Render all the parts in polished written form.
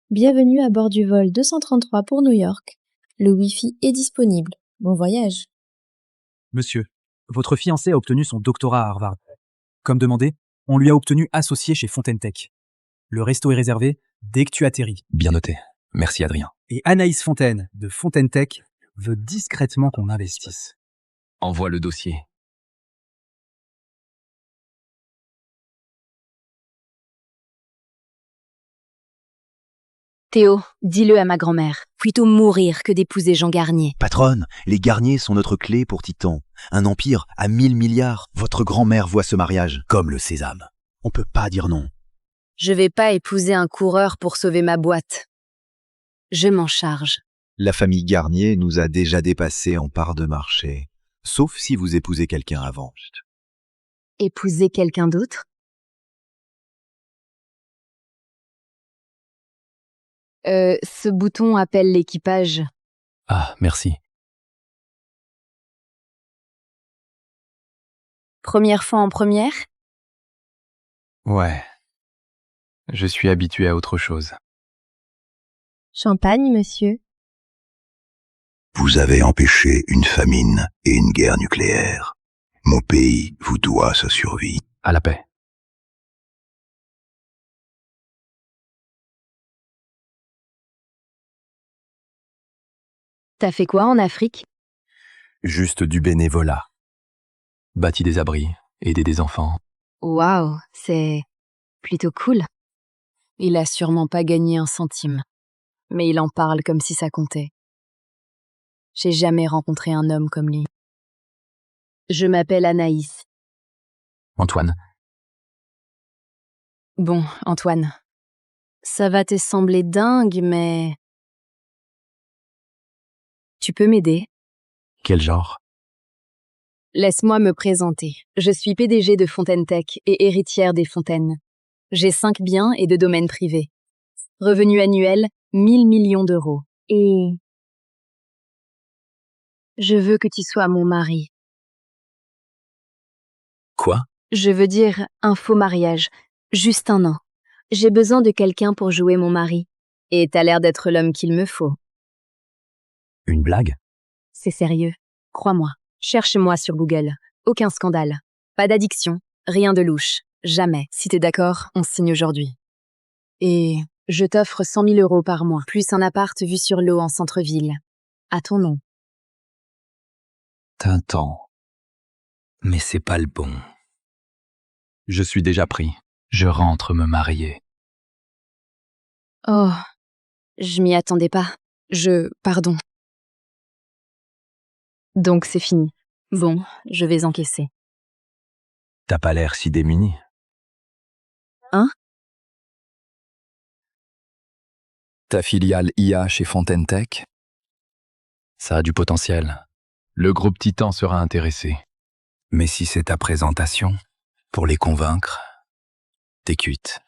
Bienvenue à bord du vol 233 pour New York. Le Wi-Fi est disponible. Bon voyage. Monsieur, votre fiancé a obtenu son doctorat à Harvard. Comme demandé, on lui a obtenu associé chez Fontaine Tech. Le resto est réservé dès que tu atterris. Bien noté. Merci Adrien. Et Anaïs Fontaine, de Fontaine Tech, veut discrètement qu'on investisse. Envoie le dossier. Théo, dis-le à ma grand-mère. Plutôt mourir que d'épouser Jean Garnier. Patronne, les Garnier sont notre clé pour Titan. Un empire à 1000 milliards. Votre grand-mère voit ce mariage comme le sésame. On peut pas dire non. Je vais pas épouser un coureur pour sauver ma boîte. Je m'en charge. La famille Garnier nous a déjà dépassés en part de marché. Sauf si vous épousez quelqu'un avant. Épouser quelqu'un d'autre? Ce bouton appelle l'équipage. Ah, merci. Première fois en première? Ouais. Je suis habitué à autre chose. Champagne, monsieur. Vous avez empêché une famine et une guerre nucléaire. Mon pays vous doit sa survie. À la paix. T'as fait quoi en Afrique? Juste du bénévolat. Bâti des abris, aider des enfants. Waouh, c'est plutôt cool. Il a sûrement pas gagné un centime. Mais il en parle comme si ça comptait. J'ai jamais rencontré un homme comme lui. Je m'appelle Anaïs. Antoine, Bon, Antoine. Ça va te sembler dingue, mais... Tu peux m'aider? quel genre? Laisse-moi me présenter. Je suis PDG de Fontaine Tech et héritière des Fontaines. J'ai 5 biens et 2 domaines privés. Revenu annuel, 1000 millions d'euros. Et... je veux que tu sois mon mari. Quoi? Je veux dire un faux mariage. Juste un an. J'ai besoin de quelqu'un pour jouer mon mari. Et t'as l'air d'être l'homme qu'il me faut. Une blague? C'est sérieux. Crois-moi. Cherche-moi sur Google. Aucun scandale. Pas d'addiction. Rien de louche. Jamais. Si t'es d'accord, on signe aujourd'hui. Et je t'offre 100 000 euros par mois, plus un appart vu sur l'eau en centre-ville. À ton nom. Tintant. Mais c'est pas le bon. Je suis déjà pris. Je rentre me marier. Oh, je m'y attendais pas. Pardon. Donc c'est fini. Bon, je vais encaisser. T'as pas l'air si démuni. Hein? Ta filiale IA chez Fontaine Tech? Ça a du potentiel. Le groupe Titan sera intéressé. Mais si c'est ta présentation, pour les convaincre, t'es cuite.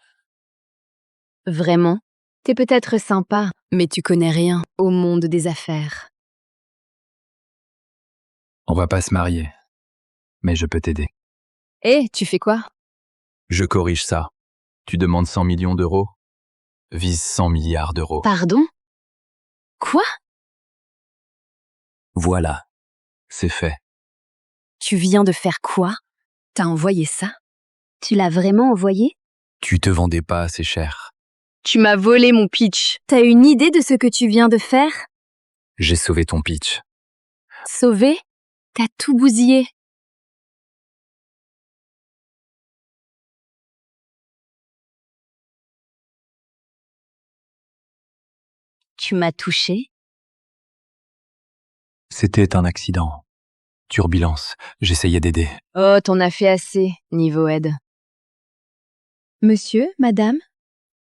Vraiment? T'es peut-être sympa, mais tu connais rien au monde des affaires. On va pas se marier, mais je peux t'aider. Tu fais quoi? Je corrige ça. Tu demandes 100 millions d'euros? Vise 100 milliards d'euros. Pardon? Quoi? Voilà, c'est fait. Tu viens de faire quoi? T'as envoyé ça? Tu l'as vraiment envoyé? Tu te vendais pas assez cher. Tu m'as volé mon pitch. T'as une idée de ce que tu viens de faire? J'ai sauvé ton pitch. Sauvé? T'as tout bousillé. Tu m'as touché? C'était un accident. Turbulence, j'essayais d'aider. Oh, t'en as fait assez, niveau aide. Monsieur, madame,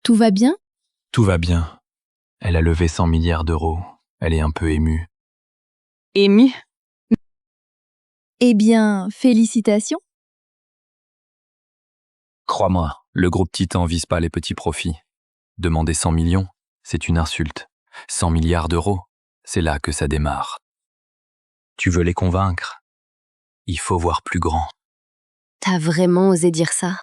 tout va bien? Tout va bien. Elle a levé 100 milliards d'euros. Elle est un peu émue. Ému? Eh bien, félicitations. Crois-moi, le groupe Titan vise pas les petits profits. Demander 100 millions, c'est une insulte. 100 milliards d'euros, c'est là que ça démarre. Tu veux les convaincre? Il faut voir plus grand. T'as vraiment osé dire ça?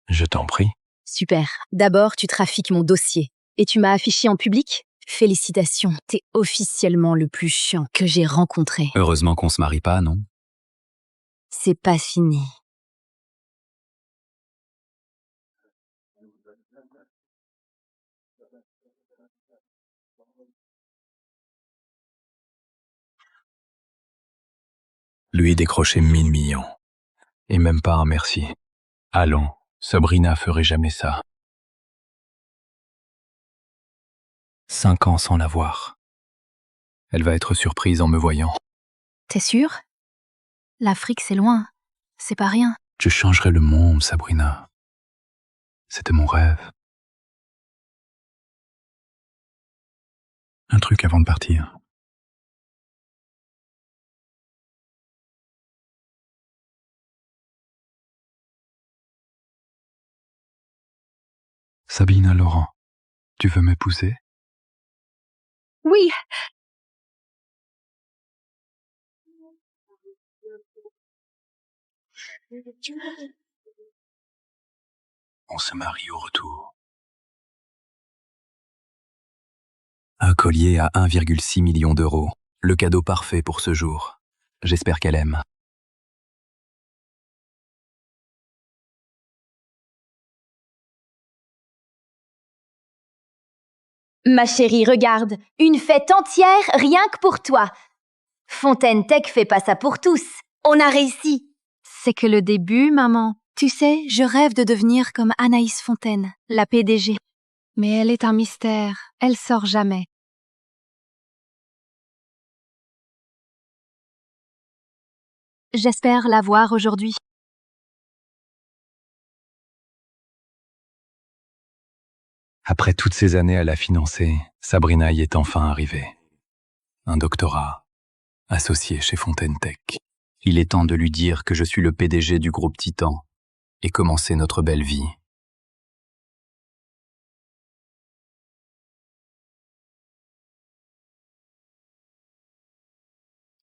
Je t'en prie. Super. D'abord, tu trafiques mon dossier. Et tu m'as affiché en public? Félicitations, t'es officiellement le plus chiant que j'ai rencontré. Heureusement qu'on se marie pas, non? C'est pas fini. Lui décrocher 1000 millions. Et même pas un merci. Allons, Sabrina ferait jamais ça. 5 ans sans la voir. Elle va être surprise en me voyant. T'es sûr? L'Afrique, c'est loin. C'est pas rien. Je changerai le monde, Sabrina. C'était mon rêve. Un truc avant de partir. Sabina Laurent, tu veux m'épouser? Oui. On se marie au retour. Un collier à 1,6 million d'euros. Le cadeau parfait pour ce jour. J'espère qu'elle aime. Ma chérie, regarde, une fête entière rien que pour toi. Fontaine Tech fait pas ça pour tous. On a réussi. C'est que le début, maman. Tu sais, je rêve de devenir comme Anaïs Fontaine, la PDG. Mais elle est un mystère. Elle sort jamais. J'espère la voir aujourd'hui. Après toutes ces années à la financer, Sabrina y est enfin arrivée. Un doctorat, associé chez Fontaine Tech. Il est temps de lui dire que je suis le PDG du groupe Titan et commencer notre belle vie.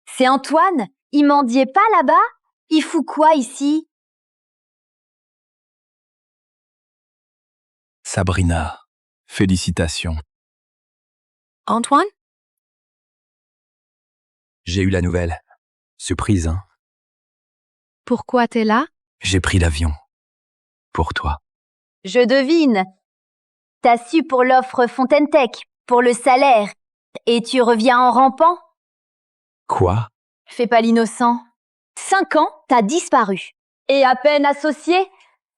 C'est Antoine. Il mendiait pas là-bas? Il fout quoi ici? Sabrina, félicitations. Antoine? J'ai eu la nouvelle. Surprise, hein? Pourquoi t'es là? J'ai pris l'avion. Pour toi. Je devine. T'as su pour l'offre Fontaine Tech, pour le salaire, et tu reviens en rampant? Quoi? Fais pas l'innocent. 5 ans, t'as disparu. Et à peine associé,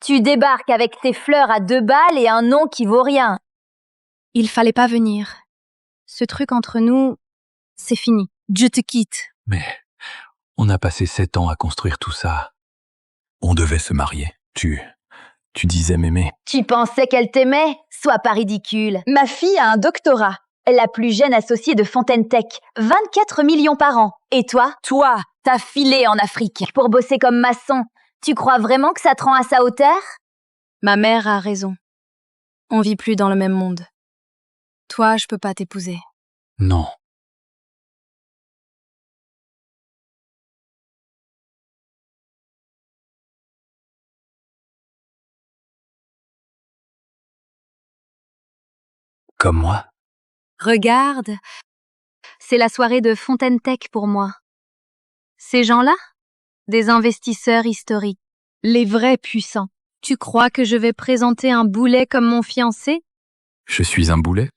tu débarques avec tes fleurs à 2 balles et un nom qui vaut rien. Il fallait pas venir. Ce truc entre nous, c'est fini. Je te quitte. Mais on a passé 7 ans à construire tout ça. On devait se marier. Tu disais m'aimer. Tu pensais qu'elle t'aimait? Sois pas ridicule. Ma fille a un doctorat. La plus jeune associée de Fontaine Tech. 24 millions par an. Et toi? Toi, t'as filé en Afrique pour bosser comme maçon. Tu crois vraiment que ça te rend à sa hauteur? Ma mère a raison. On vit plus dans le même monde. Toi, je peux pas t'épouser. Non. Comme moi? Regarde, c'est la soirée de Fontaine Tech pour moi. Ces gens-là, des investisseurs historiques, les vrais puissants. Tu crois que je vais présenter un boulet comme mon fiancé? Je suis un boulet?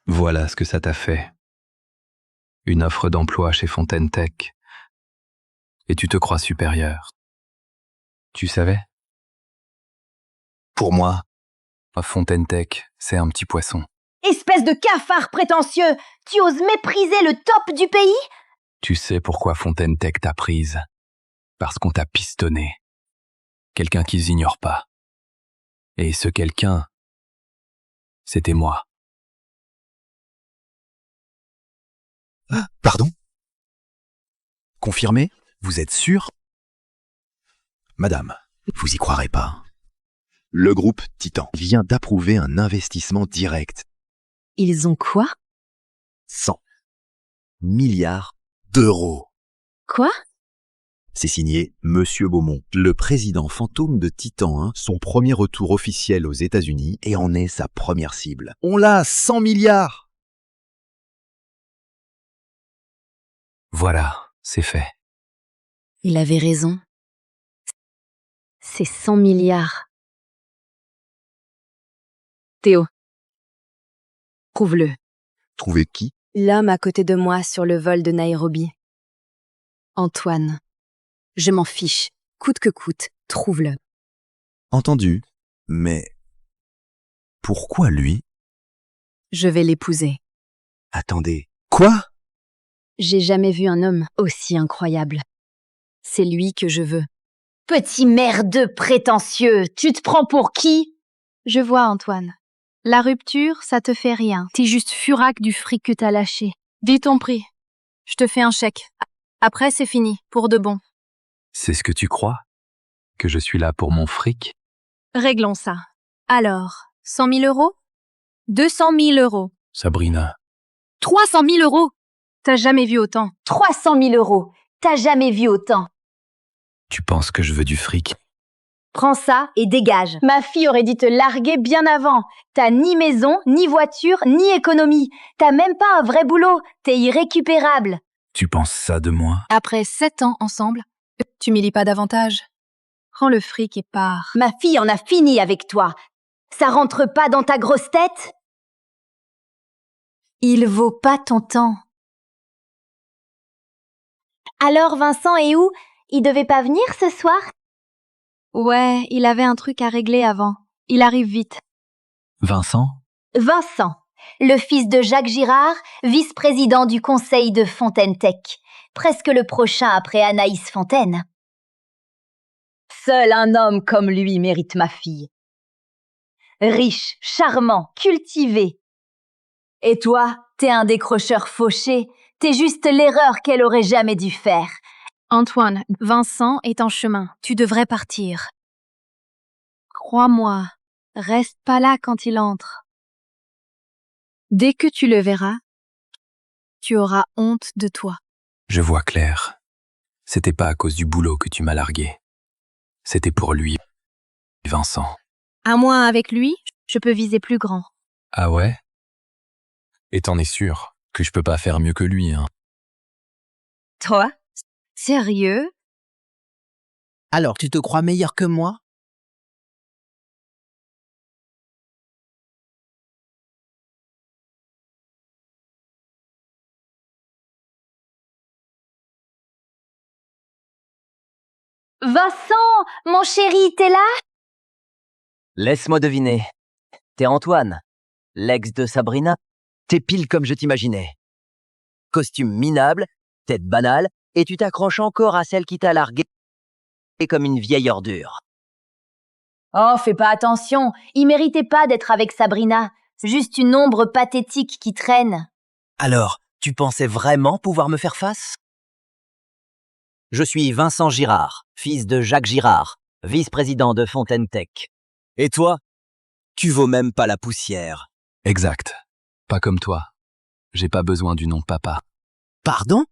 Voilà ce que ça t'a fait. Une offre d'emploi chez Fontaine Tech. Et tu te crois supérieur. Tu savais? Pour moi, Fontaine Tech, c'est un petit poisson. Espèce de cafard prétentieux! Tu oses mépriser le top du pays? Tu sais pourquoi Fontaine Tech t'a prise? Parce qu'on t'a pistonné. Quelqu'un qu'ils ignorent pas. Et ce quelqu'un, c'était moi. Pardon? Confirmé? Vous êtes sûr? Madame, vous y croirez pas. Le groupe Titan vient d'approuver un investissement direct. Ils ont quoi? 100 milliards d'euros. Quoi? C'est signé Monsieur Beaumont, le président fantôme de Titan 1, son premier retour officiel aux États-Unis et en est sa première cible. On l'a à 100 milliards! Voilà, c'est fait. Il avait raison. C'est 100 milliards. Théo. Prouve-le. Trouver qui? L'homme à côté de moi sur le vol de Nairobi. Antoine. Je m'en fiche. Coûte que coûte, trouve-le. Entendu. Mais pourquoi lui? Je vais l'épouser. Attendez. Quoi? J'ai jamais vu un homme aussi incroyable. C'est lui que je veux. Petit merdeux prétentieux, tu te prends pour qui? Je vois, Antoine. La rupture, ça te fait rien. T'es juste furac du fric que t'as lâché. Dis ton prix. Je te fais un chèque. Après, c'est fini, pour de bon. C'est ce que tu crois? Que je suis là pour mon fric? Réglons ça. Alors, 100 000 euros? 200 000 euros. Sabrina. 300 000 euros? T'as jamais vu autant. 300 000 euros. T'as jamais vu autant. Tu penses que je veux du fric? Prends ça et dégage. Ma fille aurait dû te larguer bien avant. T'as ni maison, ni voiture, ni économie. T'as même pas un vrai boulot. T'es irrécupérable. Tu penses ça de moi? Après 7 ans ensemble, tu m'y lis pas davantage. Prends le fric et pars. Ma fille en a fini avec toi. Ça rentre pas dans ta grosse tête? Il vaut pas ton temps. Alors Vincent est où? Il devait pas venir ce soir? Ouais, il avait un truc à régler avant. Il arrive vite. Vincent? Vincent, le fils de Jacques Girard, vice-président du conseil de Fontaine Tech. Presque le prochain après Anaïs Fontaine. Seul un homme comme lui mérite ma fille. Riche, charmant, cultivé. Et toi, t'es un décrocheur fauché. T'es juste l'erreur qu'elle aurait jamais dû faire. Antoine, Vincent est en chemin. Tu devrais partir. Crois-moi, reste pas là quand il entre. Dès que tu le verras, tu auras honte de toi. Je vois clair. C'était pas à cause du boulot que tu m'as largué. C'était pour lui, Vincent. À moi, avec lui, je peux viser plus grand. Ah ouais? Et t'en es sûr que je peux pas faire mieux que lui, hein? Toi? Sérieux? Alors, tu te crois meilleur que moi? Vincent, mon chéri, t'es là? Laisse-moi deviner. T'es Antoine, l'ex de Sabrina. T'es pile comme je t'imaginais. Costume minable, tête banale, et tu t'accroches encore à celle qui t'a largué comme une vieille ordure. Oh, fais pas attention, il méritait pas d'être avec Sabrina. Juste une ombre pathétique qui traîne. Alors, tu pensais vraiment pouvoir me faire face? Je suis Vincent Girard, fils de Jacques Girard, vice-président de Fontaine Tech. Et toi? Tu vaux même pas la poussière. Exact. Pas comme toi. J'ai pas besoin du nom de papa. Pardon?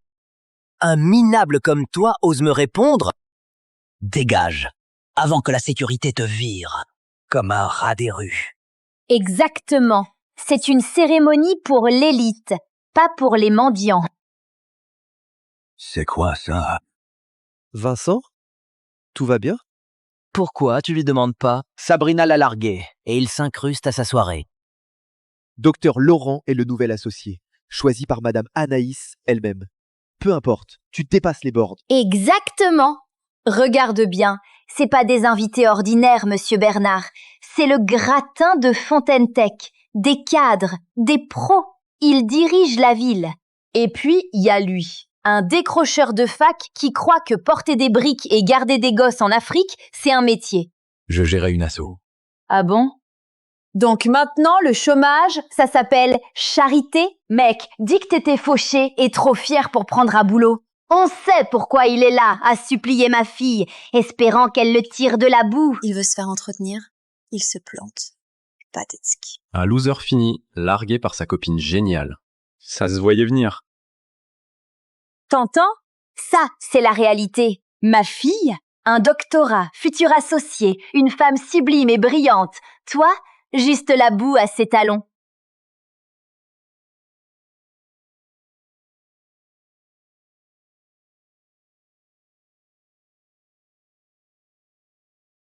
Un minable comme toi ose me répondre? Dégage, avant que la sécurité te vire, comme un rat des rues. Exactement. C'est une cérémonie pour l'élite, pas pour les mendiants. C'est quoi ça? Vincent? Tout va bien? Pourquoi tu lui demandes pas? Sabrina l'a largué, et il s'incruste à sa soirée. Docteur Laurent est le nouvel associé, choisi par Madame Anaïs elle-même. Peu importe, tu dépasses les bornes. Exactement. Regarde bien, c'est pas des invités ordinaires, Monsieur Bernard. C'est le gratin de Fontaine Tech, des cadres, des pros. Il dirige la ville. Et puis, il y a lui, un décrocheur de fac qui croit que porter des briques et garder des gosses en Afrique, c'est un métier. Je gérais une asso. Ah bon? Donc maintenant, le chômage, ça s'appelle charité? Mec, dis que t'étais fauché et trop fier pour prendre un boulot. On sait pourquoi il est là, à supplier ma fille, espérant qu'elle le tire de la boue. Il veut se faire entretenir, il se plante. Pathétique. Un loser fini, largué par sa copine géniale. Ça se voyait venir. T'entends? Ça, c'est la réalité. Ma fille, un doctorat, futur associé, une femme sublime et brillante. Toi, juste la boue à ses talons.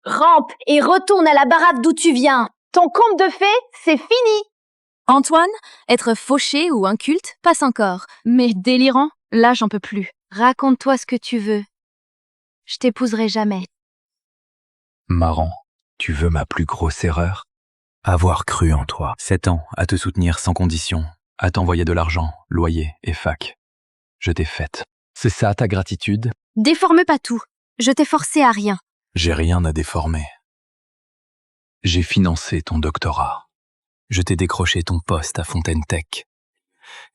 Rampe et retourne à la baraque d'où tu viens. Ton conte de fées, c'est fini. Antoine, être fauché ou inculte passe encore. Mais délirant, là j'en peux plus. Raconte-toi ce que tu veux. Je t'épouserai jamais. Marrant. Tu veux ma plus grosse erreur? Avoir cru en toi. 7 ans à te soutenir sans condition, à t'envoyer de l'argent, loyer et fac. Je t'ai faite. C'est ça ta gratitude? Déforme pas tout. Je t'ai forcé à rien. J'ai rien à déformer. J'ai financé ton doctorat. Je t'ai décroché ton poste à Fontaine Tech.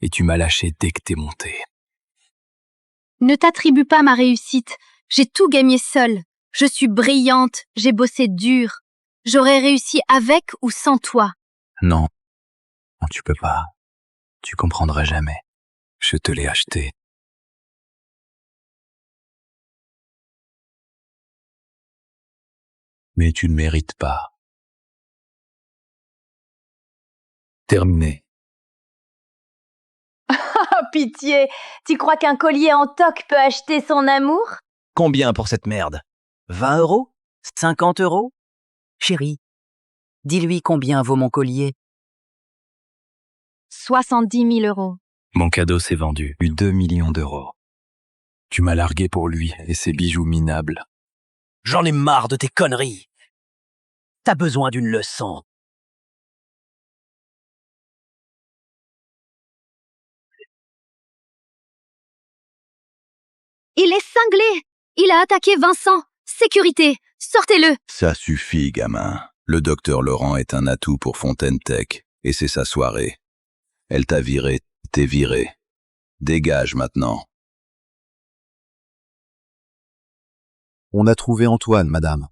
Et tu m'as lâché dès que t'es monté. Ne t'attribue pas ma réussite. J'ai tout gagné seule. Je suis brillante, j'ai bossé dur. J'aurais réussi avec ou sans toi. Non, tu peux pas. Tu comprendrais jamais. Je te l'ai acheté. Mais tu ne mérites pas. Terminé. Oh, pitié. Tu crois qu'un collier en toc peut acheter son amour? Combien pour cette merde? 20 €? 50 €? Chérie, dis-lui combien vaut mon collier. 70 000 €. Mon cadeau s'est vendu. 2 millions d'euros. Tu m'as largué pour lui et ses bijoux minables. J'en ai marre de tes conneries. T'as besoin d'une leçon. Il est cinglé. Il a attaqué Vincent. Sécurité, sortez-le. Ça suffit, gamin. Le docteur Laurent est un atout pour Fontaine Tech, et c'est sa soirée. Elle t'a viré, t'es viré. Dégage maintenant. On a trouvé Antoine, madame.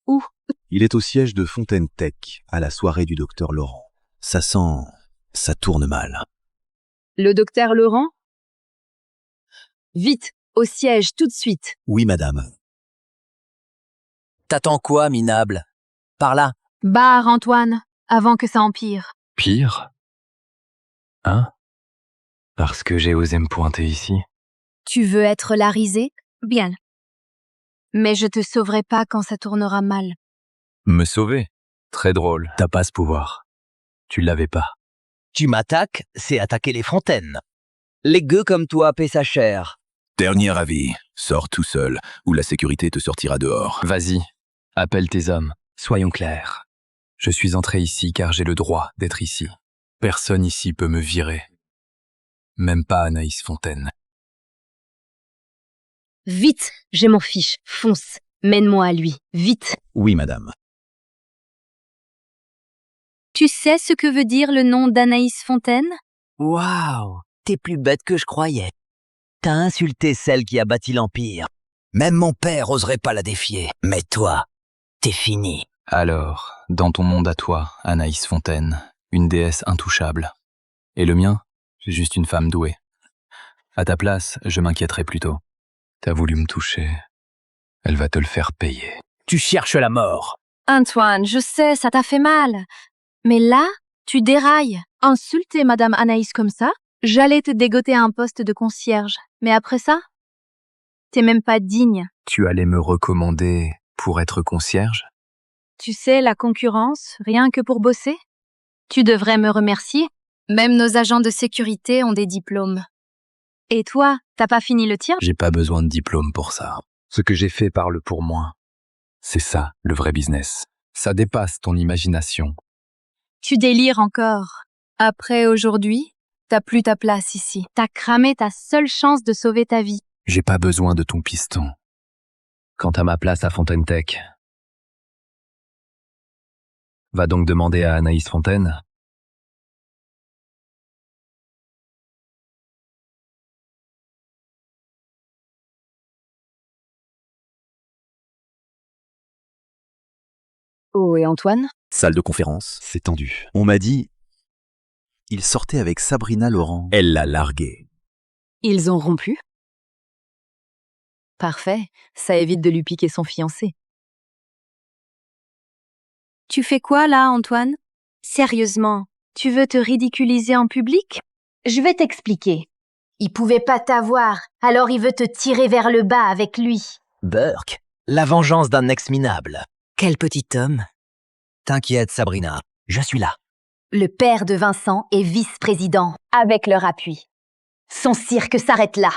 Où? Il est au siège de Fontaine Tech, à la soirée du docteur Laurent. Ça sent... ça tourne mal. Le docteur Laurent? Vite, au siège, tout de suite. Oui, madame. T'attends quoi, minable? Par là. Barre, Antoine, avant que ça empire. Pire? Hein? Parce que j'ai osé me pointer ici? Tu veux être la risée? Bien. Mais je te sauverai pas quand ça tournera mal. Me sauver? Très drôle. T'as pas ce pouvoir. Tu l'avais pas. Tu m'attaques, c'est attaquer les fontaines. Les gueux comme toi paient sa chair. Dernier avis, sors tout seul, ou la sécurité te sortira dehors. Vas-y, appelle tes hommes. Soyons clairs. Je suis entré ici car j'ai le droit d'être ici. Personne ici peut me virer. Même pas Anaïs Fontaine. Vite, j'ai mon fiche. Fonce. Mène-moi à lui. Vite. Oui, madame. Tu sais ce que veut dire le nom d'Anaïs Fontaine? Waouh, t'es plus bête que je croyais. T'as insulté celle qui a bâti l'Empire. Même mon père oserait pas la défier. Mais toi, t'es fini. Alors, dans ton monde à toi, Anaïs Fontaine, une déesse intouchable. Et le mien, c'est juste une femme douée. À ta place, je m'inquiéterais plutôt. T'as voulu me toucher. Elle va te le faire payer. Tu cherches la mort. Antoine, je sais, ça t'a fait mal. Mais là, tu dérailles. Insulter Madame Anaïs comme ça? J'allais te dégoter à un poste de concierge. Mais après ça? T'es même pas digne. Tu allais me recommander pour être concierge? Tu sais, la concurrence, rien que pour bosser? Tu devrais me remercier. Même nos agents de sécurité ont des diplômes. Et toi, t'as pas fini le tien? J'ai pas besoin de diplôme pour ça. Ce que j'ai fait parle pour moi. C'est ça, le vrai business. Ça dépasse ton imagination. Tu délires encore. Après aujourd'hui, t'as plus ta place ici. T'as cramé ta seule chance de sauver ta vie. J'ai pas besoin de ton piston. Quant à ma place à Fontaine Tech, va donc demander à Anaïs Fontaine. Oh, et Antoine? Salle de conférence, c'est tendu. On m'a dit... il sortait avec Sabrina Laurent. Elle l'a largué. Ils ont rompu? Parfait, ça évite de lui piquer son fiancé. Tu fais quoi là, Antoine? Sérieusement, tu veux te ridiculiser en public? Je vais t'expliquer. Il pouvait pas t'avoir, alors il veut te tirer vers le bas avec lui. Burke, la vengeance d'un ex minable. Quel petit homme. T'inquiète, Sabrina, je suis là. Le père de Vincent est vice-président, avec leur appui. Son cirque s'arrête là.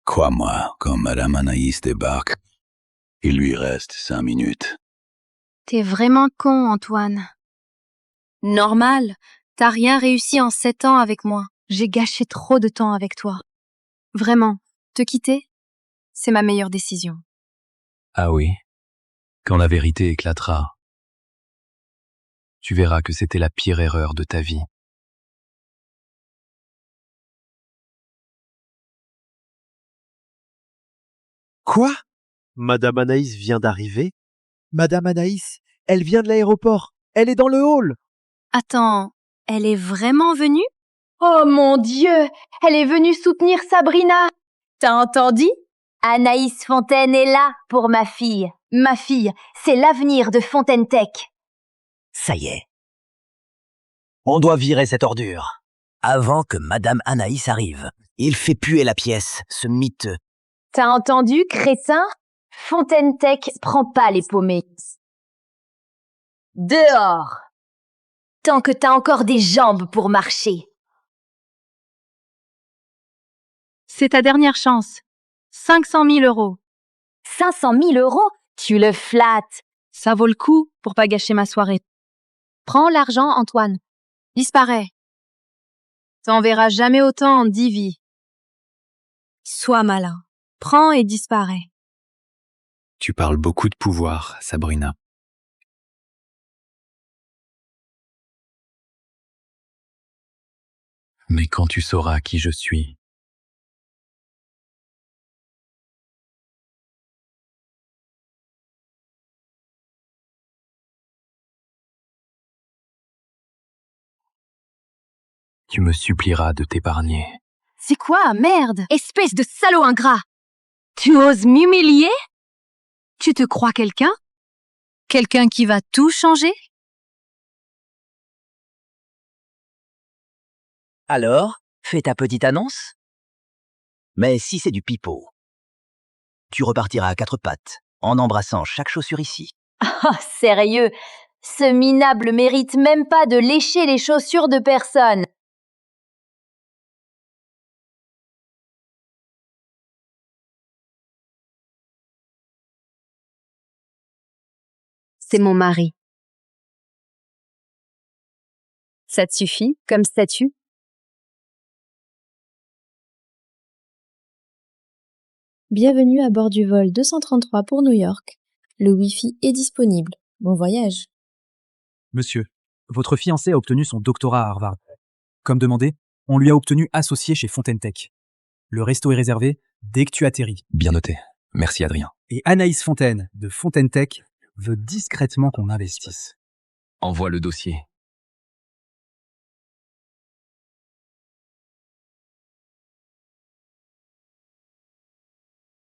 Crois-moi, quand Madame Anaïs débarque, il lui reste 5 minutes. T'es vraiment con, Antoine. Normal, t'as rien réussi en 7 ans avec moi. J'ai gâché trop de temps avec toi. Vraiment, te quitter, c'est ma meilleure décision. Ah oui, quand la vérité éclatera, tu verras que c'était la pire erreur de ta vie. Quoi? Madame Anaïs vient d'arriver? Madame Anaïs, elle vient de l'aéroport. Elle est dans le hall. Attends, elle est vraiment venue? Oh mon Dieu, elle est venue soutenir Sabrina. T'as entendu? Anaïs Fontaine est là pour ma fille. Ma fille, c'est l'avenir de Fontaine Tech. Ça y est. On doit virer cette ordure. Avant que Madame Anaïs arrive. Il fait puer la pièce, ce miteux. T'as entendu, crétin? Fontaine Tech prend pas les paumés. Dehors! Tant que t'as encore des jambes pour marcher. C'est ta dernière chance. 500 000 €. 500 000 €? Tu le flattes. Ça vaut le coup pour pas gâcher ma soirée. Prends l'argent, Antoine. Disparais. T'en verras jamais autant en 10 vies. Sois malin. Prends et disparais. Tu parles beaucoup de pouvoir, Sabrina. Mais quand tu sauras qui je suis, tu me supplieras de t'épargner. C'est quoi, merde? Espèce de salaud ingrat! Tu oses m'humilier? Tu te crois quelqu'un? Quelqu'un qui va tout changer? Alors, fais ta petite annonce. Mais si c'est du pipeau, tu repartiras à 4 pattes, en embrassant chaque chaussure ici. Oh, sérieux? Ce minable mérite même pas de lécher les chaussures de personne. C'est mon mari. Ça te suffit comme statut? Bienvenue à bord du vol 233 pour New York. Le Wi-Fi est disponible. Bon voyage. Monsieur, votre fiancé a obtenu son doctorat à Harvard. Comme demandé, on lui a obtenu associé chez Fontaine Tech. Le resto est réservé dès que tu atterris. Bien noté. Merci Adrien. Et Anaïs Fontaine, de Fontaine Tech, veut discrètement qu'on investisse. Envoie le dossier.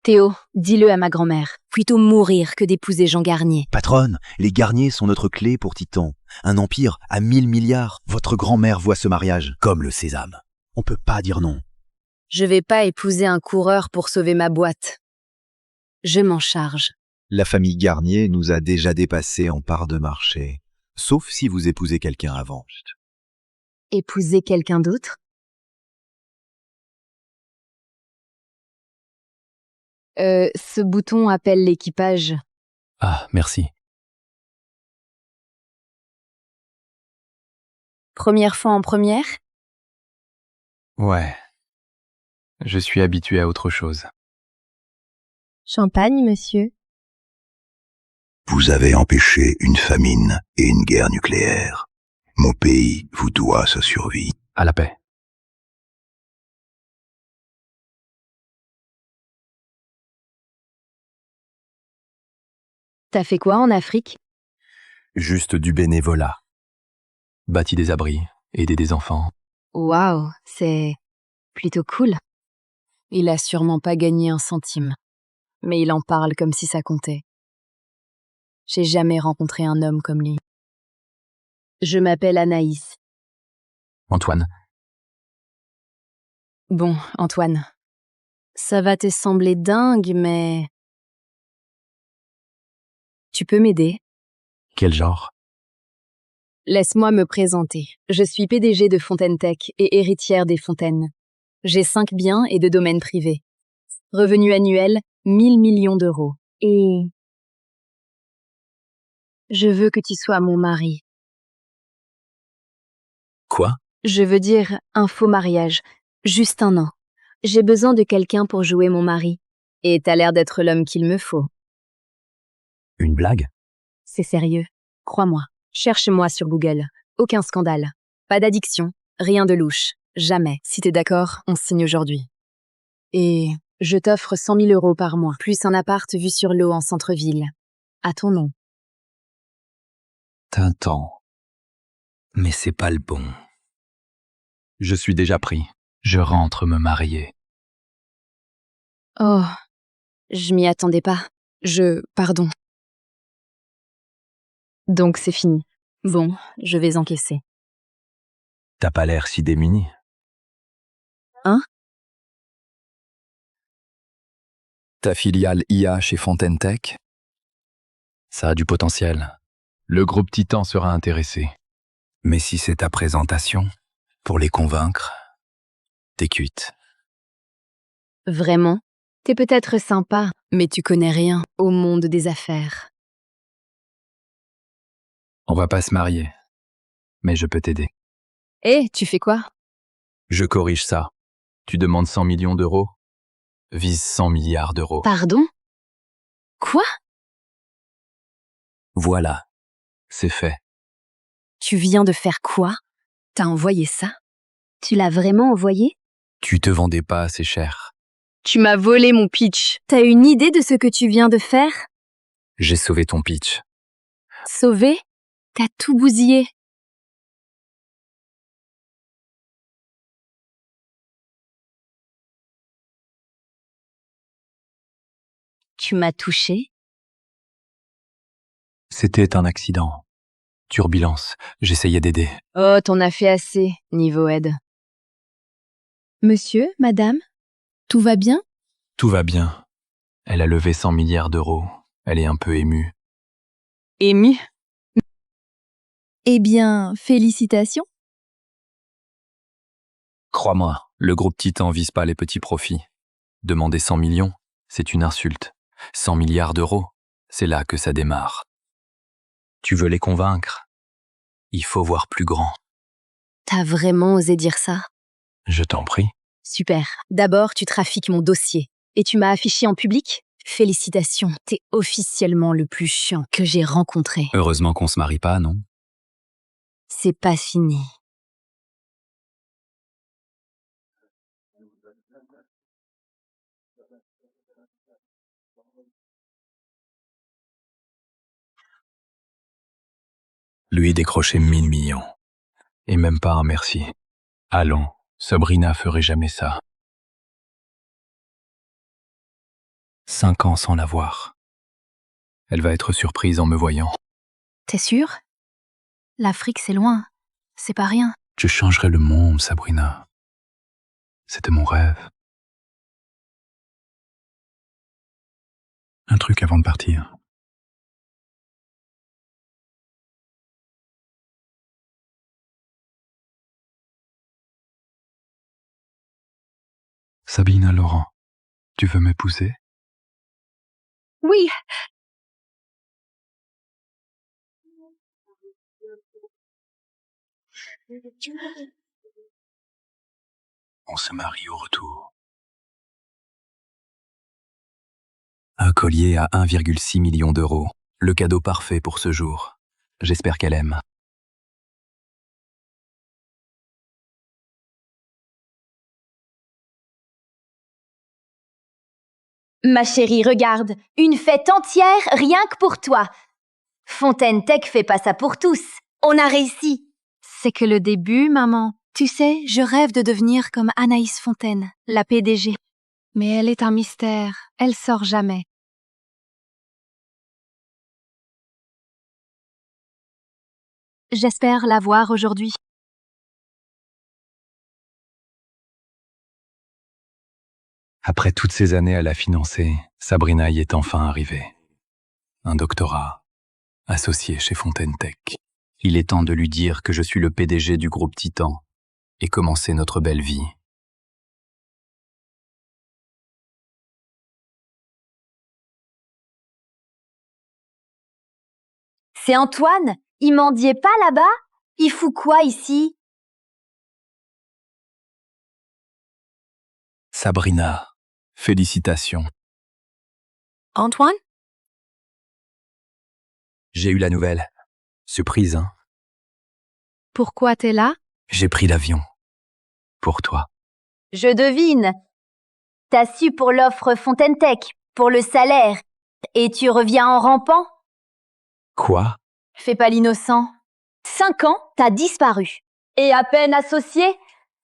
Théo, dis-le à ma grand-mère. Plutôt mourir que d'épouser Jean Garnier. Patronne, les Garnier sont notre clé pour Titan. Un empire à 1000 milliards. Votre grand-mère voit ce mariage comme le sésame. On peut pas dire non. Je vais pas épouser un coureur pour sauver ma boîte. Je m'en charge. La famille Garnier nous a déjà dépassés en part de marché. Sauf si vous épousez quelqu'un avant. Épouser quelqu'un d'autre? Ce bouton appelle l'équipage. Ah, merci. Première fois en première? Ouais. Je suis habitué à autre chose. Champagne, monsieur. Vous avez empêché une famine et une guerre nucléaire. Mon pays vous doit sa survie. À la paix. T'as fait quoi en Afrique? Juste du bénévolat. Bâti des abris, aider des enfants. Waouh, c'est plutôt cool. Il a sûrement pas gagné un centime. mais il en parle comme si ça comptait. J'ai jamais rencontré un homme comme lui. Je m'appelle Anaïs. Antoine, Bon, Antoine, ça va te sembler dingue, mais... Tu peux m'aider? quel genre? Laisse-moi me présenter. Je suis PDG de Fontaine Tech et héritière des Fontaines. J'ai 5 biens et 2 domaines privés. Revenu annuel, 1000 millions d'euros. Et... je veux que tu sois mon mari. Quoi? Je veux dire un faux mariage. Juste un an. J'ai besoin de quelqu'un pour jouer mon mari. Et t'as l'air d'être l'homme qu'il me faut. Une blague? C'est sérieux. Crois-moi. Cherche-moi sur Google. Aucun scandale. Pas d'addiction. Rien de louche. Jamais. Si t'es d'accord, on signe aujourd'hui. Et je t'offre 100 000 euros par mois, plus un appart vu sur l'eau en centre-ville. À ton nom. Tintin. Mais c'est pas le bon. Je suis déjà pris. Je rentre me marier. Oh, je m'y attendais pas. Pardon. Donc c'est fini. Bon, je vais encaisser. T'as pas l'air si démuni. Hein? Ta filiale IA chez Fontaine Tech? Ça a du potentiel. Le groupe Titan sera intéressé. Mais si c'est ta présentation, pour les convaincre, t'es cuite. Vraiment? T'es peut-être sympa, mais tu connais rien au monde des affaires. On va pas se marier, mais je peux t'aider. Eh, tu fais quoi? Je corrige ça. Tu demandes 100 millions d'euros? Vise 100 milliards d'euros. Pardon? Quoi? Voilà, c'est fait. Tu viens de faire quoi? T'as envoyé ça? Tu l'as vraiment envoyé? Tu te vendais pas assez cher. Tu m'as volé mon pitch. T'as une idée de ce que tu viens de faire? J'ai sauvé ton pitch. Sauvé? T'as tout bousillé. Tu m'as touché? C'était un accident. Turbulence. J'essayais d'aider. Oh, t'en as fait assez, niveau aide. Monsieur, madame, tout va bien? Tout va bien. Elle a levé 100 milliards d'euros. Elle est un peu émue. Ému? Eh bien, félicitations. Crois-moi, le groupe Titan vise pas les petits profits. Demander 100 millions, c'est une insulte. 100 milliards d'euros, c'est là que ça démarre. Tu veux les convaincre? Il faut voir plus grand. T'as vraiment osé dire ça? Je t'en prie. Super. D'abord, tu trafiques mon dossier. Et tu m'as affiché en public? Félicitations, t'es officiellement le plus chiant que j'ai rencontré. Heureusement qu'on se marie pas, non? C'est pas fini. Lui décrocher 1000 millions. Et même pas un merci. Allons, Sabrina ferait jamais ça. 5 ans sans la voir. Elle va être surprise en me voyant. T'es sûr? L'Afrique, c'est loin. C'est pas rien. Je changerai le monde, Sabrina. C'était mon rêve. Un truc avant de partir. Sabina Laurent, tu veux m'épouser? Oui. On se marie au retour. Un collier à 1,6 million d'euros. Le cadeau parfait pour ce jour. J'espère qu'elle aime. Ma chérie, regarde, une fête entière rien que pour toi. Fontaine Tech fait pas ça pour tous. On a réussi. C'est que le début, maman. Tu sais, je rêve de devenir comme Anaïs Fontaine, la PDG. Mais elle est un mystère. Elle sort jamais. J'espère la voir aujourd'hui. Après toutes ces années à la financer, Sabrina y est enfin arrivée. Un doctorat, associé chez Fontaine Tech. Il est temps de lui dire que je suis le PDG du groupe Titan et commencer notre belle vie. C'est Antoine? Il mendiait pas là-bas? Il fout quoi ici? Sabrina, félicitations. Antoine? J'ai eu la nouvelle. Surprise, hein? Pourquoi t'es là? J'ai pris l'avion. Pour toi. Je devine. T'as su pour l'offre Fontaine Tech, pour le salaire, et tu reviens en rampant? Quoi? Fais pas l'innocent. 5 ans, t'as disparu. Et à peine associé,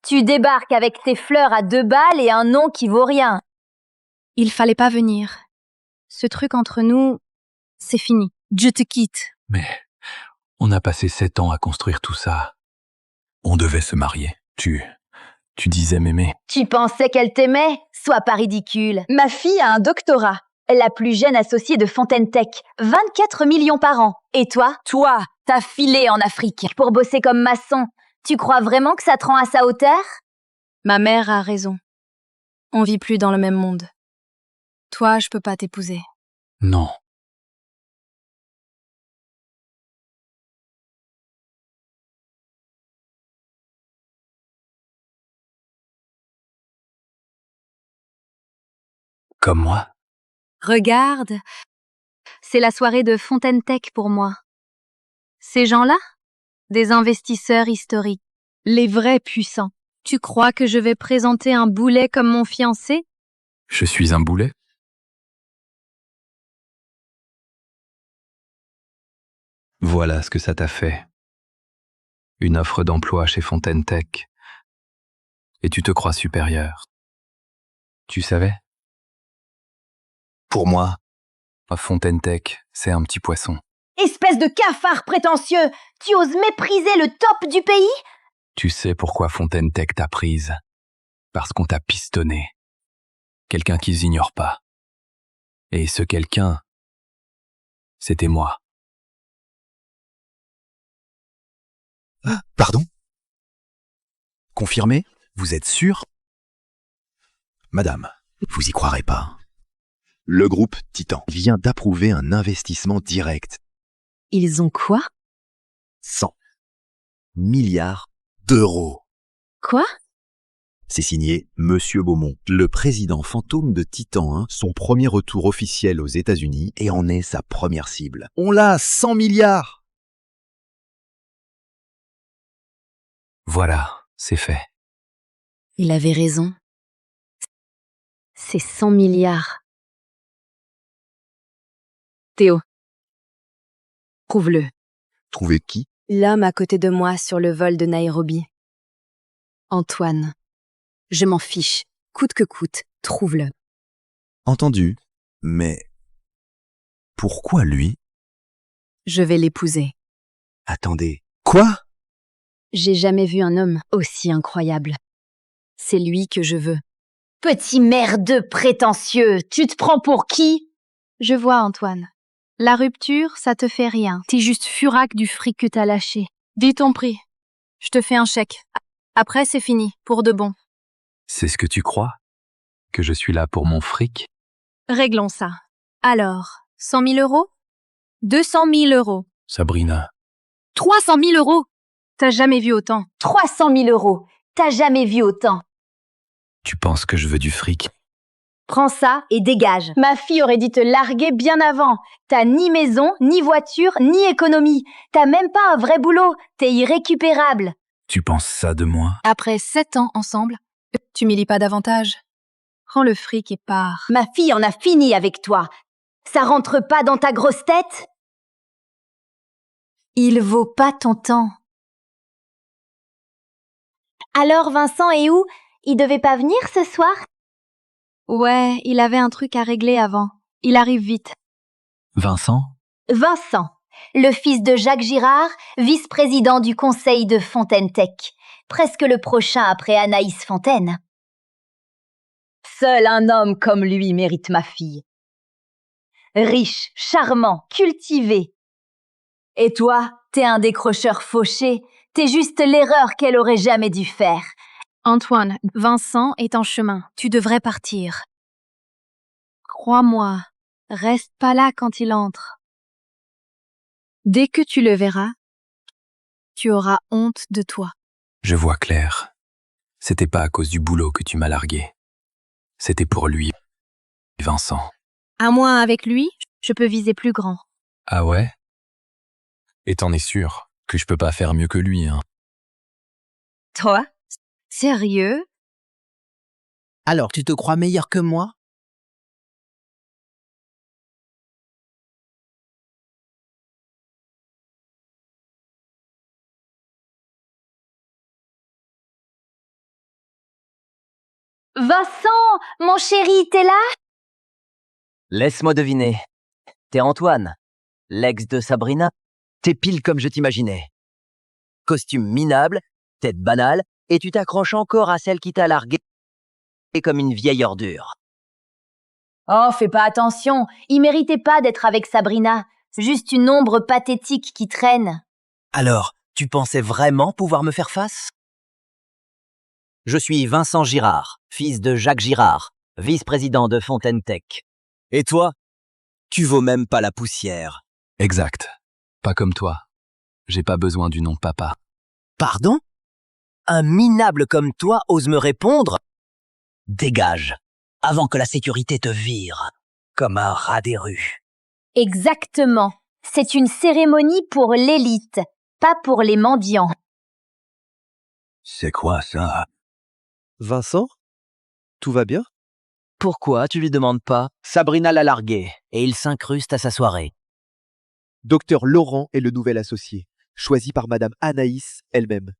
tu débarques avec tes fleurs à 2 balles et un nom qui vaut rien. Il fallait pas venir. Ce truc entre nous, c'est fini. Je te quitte. Mais on a passé 7 ans à construire tout ça. On devait se marier. Tu disais m'aimer. Tu pensais qu'elle t'aimait? Sois pas ridicule. Ma fille a un doctorat. La plus jeune associée de Fontaine Tech. 24 millions par an. Et toi? Toi, t'as filé en Afrique pour bosser comme maçon. Tu crois vraiment que ça te rend à sa hauteur? Ma mère a raison. On vit plus dans le même monde. Toi, je peux pas t'épouser. Non. Comme moi? Regarde, c'est la soirée de Fontaine Tech pour moi. Ces gens-là, des investisseurs historiques, les vrais puissants. Tu crois que je vais présenter un boulet comme mon fiancé? Je suis un boulet? Voilà ce que ça t'a fait. Une offre d'emploi chez Fontaine Tech. Et tu te crois supérieur. Tu savais? Pour moi, Fontaine Tech, c'est un petit poisson. Espèce de cafard prétentieux! Tu oses mépriser le top du pays? Tu sais pourquoi Fontaine Tech t'a prise? Parce qu'on t'a pistonné. Quelqu'un qu'ils ignorent pas. Et ce quelqu'un, c'était moi. Pardon? Confirmé? Vous êtes sûr? Madame, vous y croirez pas. Le groupe Titan vient d'approuver un investissement direct. Ils ont quoi? 100 milliards d'euros. Quoi? C'est signé Monsieur Beaumont, le président fantôme de Titan 1, son premier retour officiel aux États-Unis et en est sa première cible. On l'a, 100 milliards! Voilà, c'est fait. Il avait raison. C'est 100 milliards. Théo. Trouve-le. Trouver qui? L'homme à côté de moi sur le vol de Nairobi. Antoine. Je m'en fiche. Coûte que coûte, trouve-le. Entendu. Mais pourquoi lui? Je vais l'épouser. Attendez. Quoi? J'ai jamais vu un homme aussi incroyable. C'est lui que je veux. Petit merdeux prétentieux, tu te prends pour qui? Je vois, Antoine. La rupture, ça te fait rien. T'es juste furac du fric que t'as lâché. Dis ton prix. Je te fais un chèque. Après, c'est fini, pour de bon. C'est ce que tu crois? Que je suis là pour mon fric? Réglons ça. Alors, 100 000 euros? 200 000 euros. Sabrina. 300 000 euros. T'as jamais vu autant. 300 000 euros. T'as jamais vu autant. Tu penses que je veux du fric? Prends ça et dégage. Ma fille aurait dû te larguer bien avant. T'as ni maison, ni voiture, ni économie. T'as même pas un vrai boulot. T'es irrécupérable. Tu penses ça de moi? Après 7 ans ensemble, tu m'y lis pas davantage. Prends le fric et pars. Ma fille en a fini avec toi. Ça rentre pas dans ta grosse tête? Il vaut pas ton temps. Alors Vincent est où? Il devait pas venir ce soir? Ouais, il avait un truc à régler avant. Il arrive vite. Vincent? Vincent, le fils de Jacques Girard, vice-président du conseil de Fontaine Tech, presque le prochain après Anaïs Fontaine. Seul un homme comme lui mérite ma fille. Riche, charmant, cultivé. Et toi, t'es un décrocheur fauché, t'es juste l'erreur qu'elle aurait jamais dû faire. Antoine, Vincent est en chemin. Tu devrais partir. Crois-moi, reste pas là quand il entre. Dès que tu le verras, tu auras honte de toi. Je vois clair. C'était pas à cause du boulot que tu m'as largué. C'était pour lui, Vincent. À moi, avec lui, je peux viser plus grand. Ah ouais? Et t'en es sûr que je peux pas faire mieux que lui, hein? Toi? Sérieux? Alors, tu te crois meilleur que moi? Vincent, mon chéri, t'es là? Laisse-moi deviner. T'es Antoine, l'ex de Sabrina. T'es pile comme je t'imaginais. Costume minable, tête banale, et tu t'accroches encore à celle qui t'a largué comme une vieille ordure. Oh, fais pas attention, il méritait pas d'être avec Sabrina. Juste une ombre pathétique qui traîne. Alors, tu pensais vraiment pouvoir me faire face? Je suis Vincent Girard, fils de Jacques Girard, vice-président de Fontaine Tech. Et toi? Tu vaux même pas la poussière. Exact. Pas comme toi. J'ai pas besoin du nom de papa. Pardon? Un minable comme toi ose me répondre? Dégage, avant que la sécurité te vire, comme un rat des rues. Exactement. C'est une cérémonie pour l'élite, pas pour les mendiants. C'est quoi ça? Vincent? Tout va bien? Pourquoi tu lui demandes pas? Sabrina l'a largué, et il s'incruste à sa soirée. Docteur Laurent est le nouvel associé, choisi par Madame Anaïs elle-même.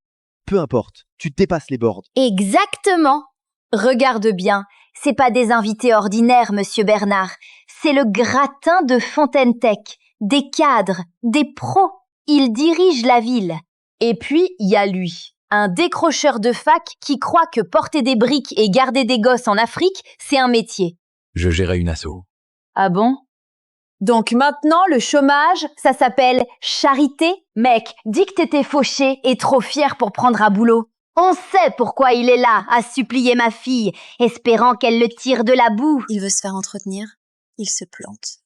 Peu importe, tu dépasses les bornes. Exactement. Regarde bien, c'est pas des invités ordinaires, monsieur Bernard. C'est le gratin de Fontaine Tech, des cadres, des pros. Il dirige la ville. Et puis, il y a lui, un décrocheur de fac qui croit que porter des briques et garder des gosses en Afrique, c'est un métier. Je gérais une asso. Ah bon? Donc maintenant, le chômage, ça s'appelle charité? Mec, dis que t'étais fauché et trop fier pour prendre un boulot. On sait pourquoi il est là, à supplier ma fille, espérant qu'elle le tire de la boue. Il veut se faire entretenir, il se plante.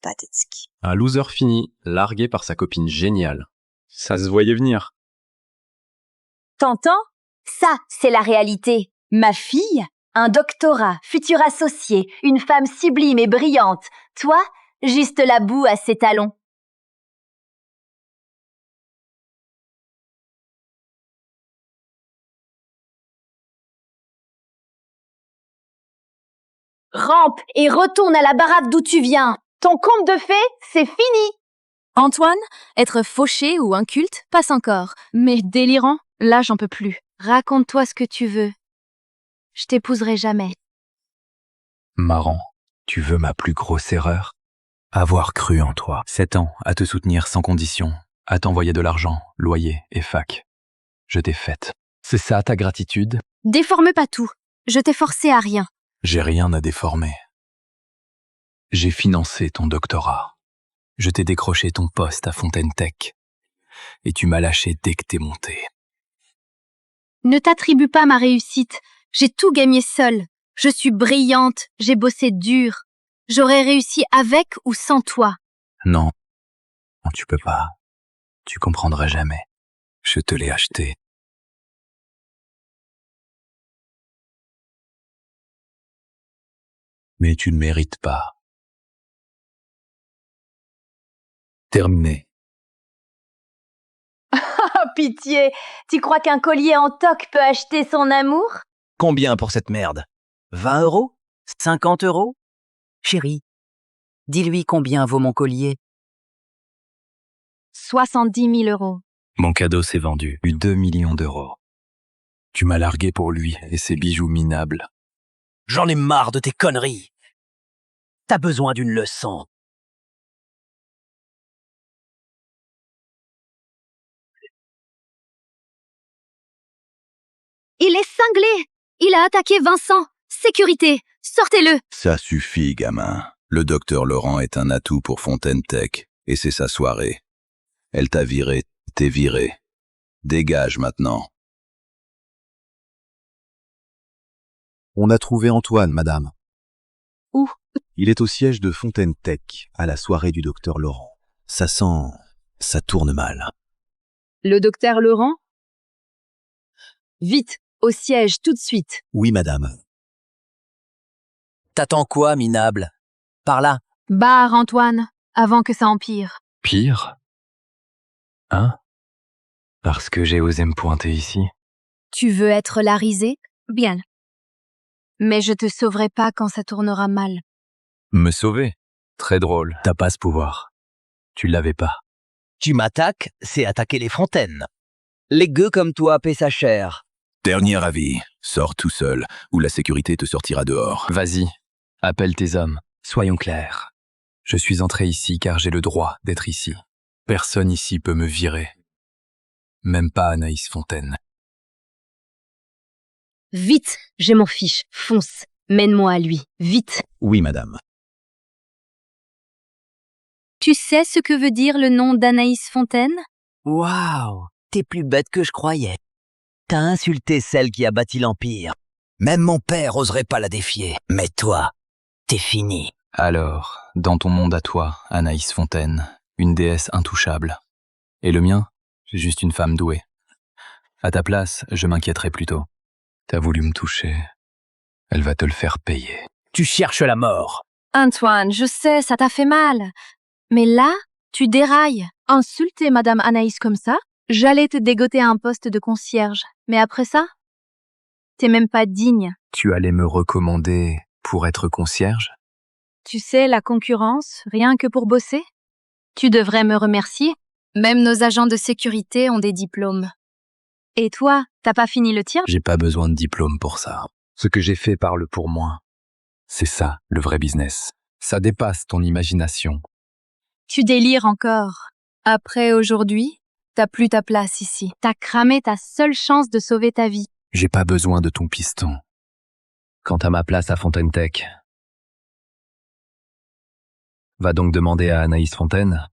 Pathétique. Un loser fini, largué par sa copine géniale. Ça se voyait venir. T'entends? Ça, c'est la réalité. Ma fille, un doctorat, futur associé, une femme sublime et brillante. Toi, juste la boue à ses talons. Rampe et retourne à la baraque d'où tu viens. Ton conte de fées, c'est fini. Antoine, être fauché ou inculte passe encore. Mais délirant, là j'en peux plus. Raconte-toi ce que tu veux. Je t'épouserai jamais. Marrant. Tu veux ma plus grosse erreur? Avoir cru en toi. 7 ans à te soutenir sans condition, à t'envoyer de l'argent, loyer et fac. Je t'ai faite. C'est ça ta gratitude? Déforme pas tout. Je t'ai forcé à rien. J'ai rien à déformer. J'ai financé ton doctorat. Je t'ai décroché ton poste à Fontaine Tech. Et tu m'as lâché dès que t'es monté. Ne t'attribue pas ma réussite. J'ai tout gagné seule. Je suis brillante, j'ai bossé dur. J'aurais réussi avec ou sans toi. Non, tu peux pas. Tu comprendras jamais. Je te l'ai acheté. Mais tu ne mérites pas. Terminé. Oh, pitié. Tu crois qu'un collier en toc peut acheter son amour? Combien pour cette merde? 20 €? 50 €? Chérie, dis-lui combien vaut mon collier. 70 000 €. Mon cadeau s'est vendu. 2 millions d'euros. Tu m'as largué pour lui et ses bijoux minables. J'en ai marre de tes conneries. T'as besoin d'une leçon. Il est cinglé. Il a attaqué Vincent. Sécurité, sortez-le. Ça suffit, gamin. Le docteur Laurent est un atout pour Fontaine Tech, et c'est sa soirée. Elle t'a viré, t'es viré. Dégage maintenant. On a trouvé Antoine, madame. Où? Il est au siège de Fontaine Tech, à la soirée du docteur Laurent. Ça tourne mal. Le docteur Laurent? Vite, au siège, tout de suite. Oui, madame. T'attends quoi, minable? Par là. Barre, Antoine, avant que ça empire. Pire? Hein? Parce que j'ai osé me pointer ici? Tu veux être la risée? Bien. Mais je te sauverai pas quand ça tournera mal. Me sauver? Très drôle. T'as pas ce pouvoir. Tu l'avais pas. Tu m'attaques, c'est attaquer les fontaines. Les gueux comme toi paient sa chair. Dernier avis, sors tout seul, ou la sécurité te sortira dehors. Vas-y, appelle tes hommes. Soyons clairs. Je suis entré ici car j'ai le droit d'être ici. Personne ici peut me virer. Même pas Anaïs Fontaine. Vite, j'ai mon fiche. Fonce. Mène-moi à lui. Vite. Oui, madame. Tu sais ce que veut dire le nom d'Anaïs Fontaine? Waouh, t'es plus bête que je croyais. T'as insulté celle qui a bâti l'Empire. Même mon père oserait pas la défier. Mais toi, t'es fini. Alors, dans ton monde à toi, Anaïs Fontaine, une déesse intouchable. Et le mien, c'est juste une femme douée. À ta place, je m'inquiéterais plutôt. T'as voulu me toucher. Elle va te le faire payer. Tu cherches la mort. Antoine, je sais, ça t'a fait mal. Mais là, tu dérailles. Insulter Madame Anaïs comme ça? J'allais te dégoter à un poste de concierge. Mais après ça? T'es même pas digne. Tu allais me recommander pour être concierge? Tu sais, la concurrence, rien que pour bosser? Tu devrais me remercier. Même nos agents de sécurité ont des diplômes. Et toi, t'as pas fini le tien? J'ai pas besoin de diplôme pour ça. Ce que j'ai fait parle pour moi. C'est ça, le vrai business. Ça dépasse ton imagination. Tu délires encore. Après aujourd'hui, t'as plus ta place ici. T'as cramé ta seule chance de sauver ta vie. J'ai pas besoin de ton piston. Quant à ma place à Fontaine Tech, va donc demander à Anaïs Fontaine.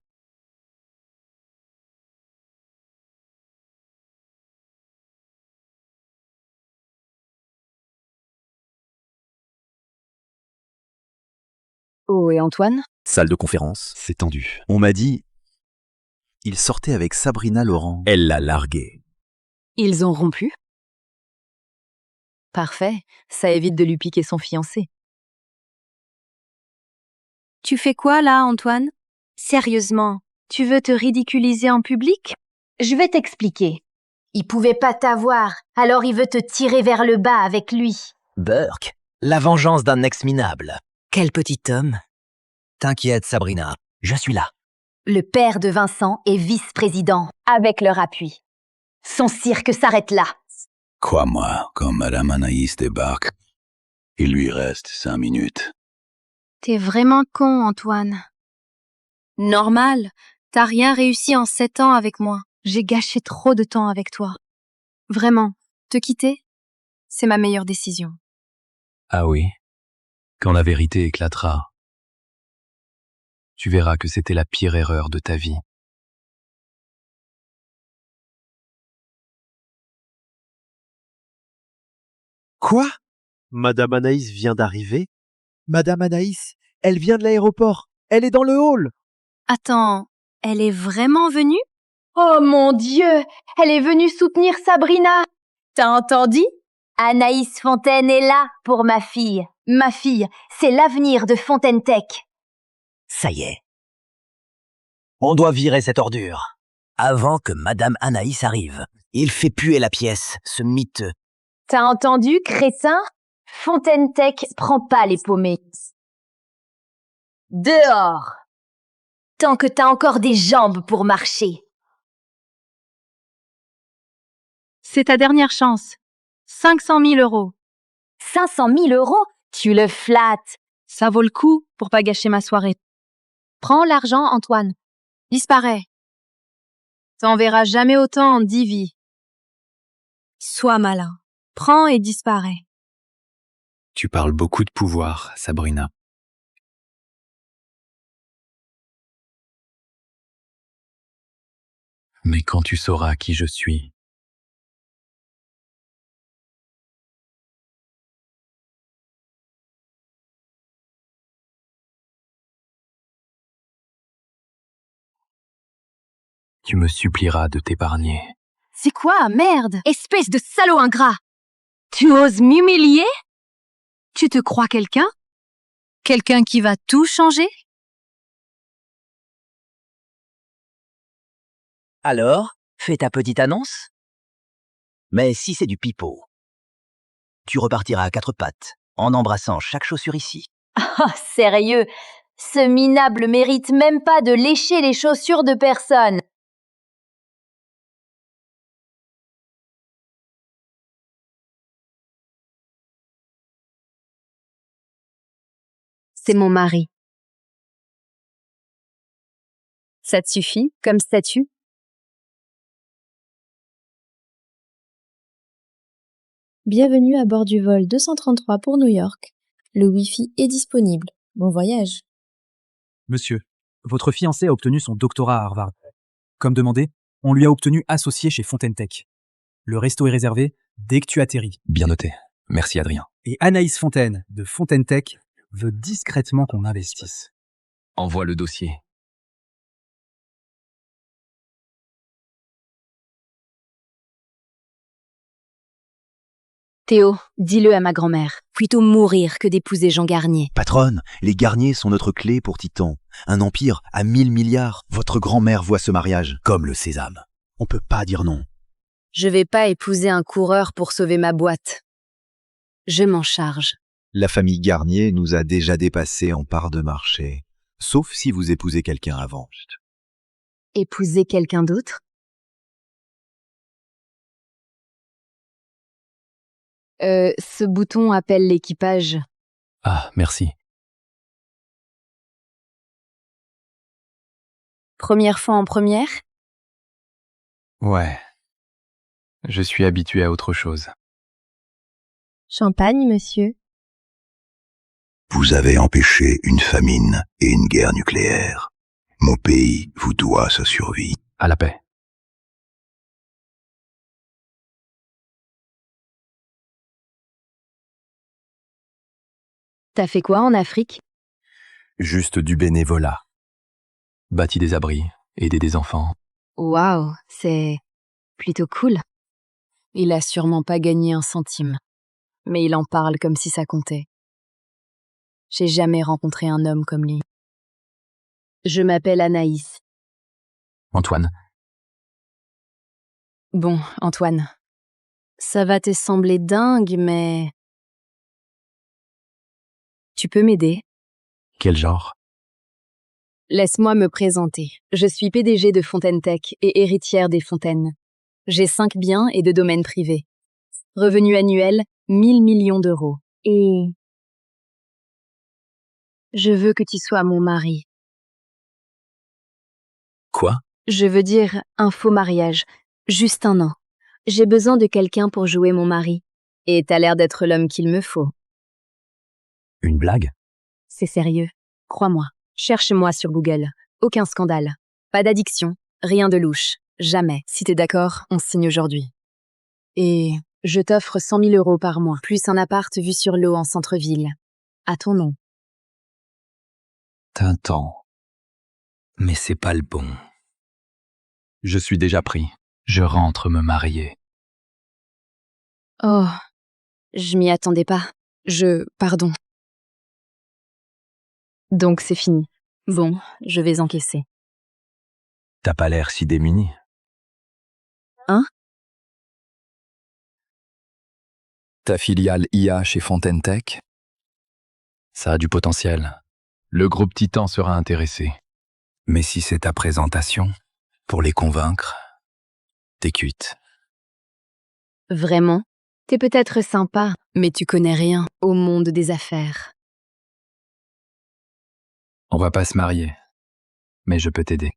Oh, et Antoine? Salle de conférence. C'est tendu. On m'a dit... Il sortait avec Sabrina Laurent. Elle l'a largué. Ils ont rompu? Parfait, ça évite de lui piquer son fiancé. Tu fais quoi là, Antoine? Sérieusement, tu veux te ridiculiser en public? Je vais t'expliquer. Il pouvait pas t'avoir, alors il veut te tirer vers le bas avec lui. Burke, la vengeance d'un ex minable. Quel petit homme. T'inquiète, Sabrina, je suis là. Le père de Vincent est vice-président, avec leur appui. Son cirque s'arrête là. Crois-moi, quand Madame Anaïs débarque, il lui reste 5 minutes. T'es vraiment con, Antoine. Normal, t'as rien réussi en 7 ans avec moi. J'ai gâché trop de temps avec toi. Vraiment, te quitter, c'est ma meilleure décision. Ah oui? Quand la vérité éclatera, tu verras que c'était la pire erreur de ta vie. Quoi? Madame Anaïs vient d'arriver? Madame Anaïs, elle vient de l'aéroport. Elle est dans le hall. Attends, elle est vraiment venue? Oh mon Dieu, elle est venue soutenir Sabrina. T'as entendu? Anaïs Fontaine est là pour ma fille. Ma fille, c'est l'avenir de Fontaine Tech. Ça y est. On doit virer cette ordure. Avant que Madame Anaïs arrive. Il fait puer la pièce, ce miteux. T'as entendu, crétin? Fontaine Tech prend pas les paumés. Dehors! Tant que t'as encore des jambes pour marcher. C'est ta dernière chance. 500 000 €. 500 000 €? Tu le flattes. Ça vaut le coup pour pas gâcher ma soirée. Prends l'argent, Antoine. Disparais. T'en verras jamais autant en 10 vies. Sois malin. Prends et disparais. Tu parles beaucoup de pouvoir, Sabrina. Mais quand tu sauras qui je suis, tu me supplieras de t'épargner. C'est quoi, merde? Espèce de salaud ingrat! Tu oses m'humilier? Tu te crois quelqu'un? Quelqu'un qui va tout changer? Alors, fais ta petite annonce. Mais si c'est du pipeau, tu repartiras à quatre pattes, en embrassant chaque chaussure ici. Oh, sérieux, ce minable mérite même pas de lécher les chaussures de personne. C'est mon mari. Ça te suffit comme statut? Bienvenue à bord du vol 233 pour New York. Le Wi-Fi est disponible. Bon voyage. Monsieur, votre fiancé a obtenu son doctorat à Harvard. Comme demandé, on lui a obtenu associé chez Fontaine Tech. Le resto est réservé dès que tu atterris. Bien noté. Merci Adrien. Et Anaïs Fontaine, de Fontaine Tech, veut discrètement qu'on investisse. Envoie le dossier. Théo, dis-le à ma grand-mère. Plutôt mourir que d'épouser Jean Garnier. Patronne, les Garnier sont notre clé pour Titan. Un empire à 1000 milliards. Votre grand-mère voit ce mariage comme le sésame. On peut pas dire non. Je vais pas épouser un coureur pour sauver ma boîte. Je m'en charge. La famille Garnier nous a déjà dépassés en part de marché. Sauf si vous épousez quelqu'un avant. Épouser quelqu'un d'autre? Ce bouton appelle l'équipage. Ah, merci. Première fois en première? Ouais. Je suis habitué à autre chose. Champagne, monsieur. Vous avez empêché une famine et une guerre nucléaire. Mon pays vous doit sa survie. À la paix. T'as fait quoi en Afrique? Juste du bénévolat. Bâti des abris, aider des enfants. Waouh, c'est plutôt cool. Il a sûrement pas gagné un centime. Mais il en parle comme si ça comptait. J'ai jamais rencontré un homme comme lui. Je m'appelle Anaïs. Antoine. Bon, Antoine. Ça va te sembler dingue, mais... Tu peux m'aider? Quel genre? Laisse-moi me présenter. Je suis PDG de Fontaine Tech et héritière des Fontaines. J'ai 5 biens et 2 domaines privés. Revenu annuel, 1000 millions d'euros. Et... je veux que tu sois mon mari. Quoi? Je veux dire un faux mariage. Juste un an. J'ai besoin de quelqu'un pour jouer mon mari. Et t'as l'air d'être l'homme qu'il me faut. Une blague? C'est sérieux. Crois-moi. Cherche-moi sur Google. Aucun scandale. Pas d'addiction. Rien de louche. Jamais. Si t'es d'accord, on signe aujourd'hui. Et je t'offre 100 000 euros par mois, plus un appart vu sur l'eau en centre-ville. À ton nom. Tintant. Mais c'est pas le bon. Je suis déjà pris. Je rentre me marier. Oh. Je m'y attendais pas. Pardon. Donc c'est fini. Bon, je vais encaisser. T'as pas l'air si démuni. Hein? Ta filiale IA chez Fontaine Tech? Ça a du potentiel. Le groupe Titan sera intéressé. Mais si c'est ta présentation, pour les convaincre, t'es cuite. Vraiment? T'es peut-être sympa, mais tu connais rien au monde des affaires. On va pas se marier, mais je peux t'aider.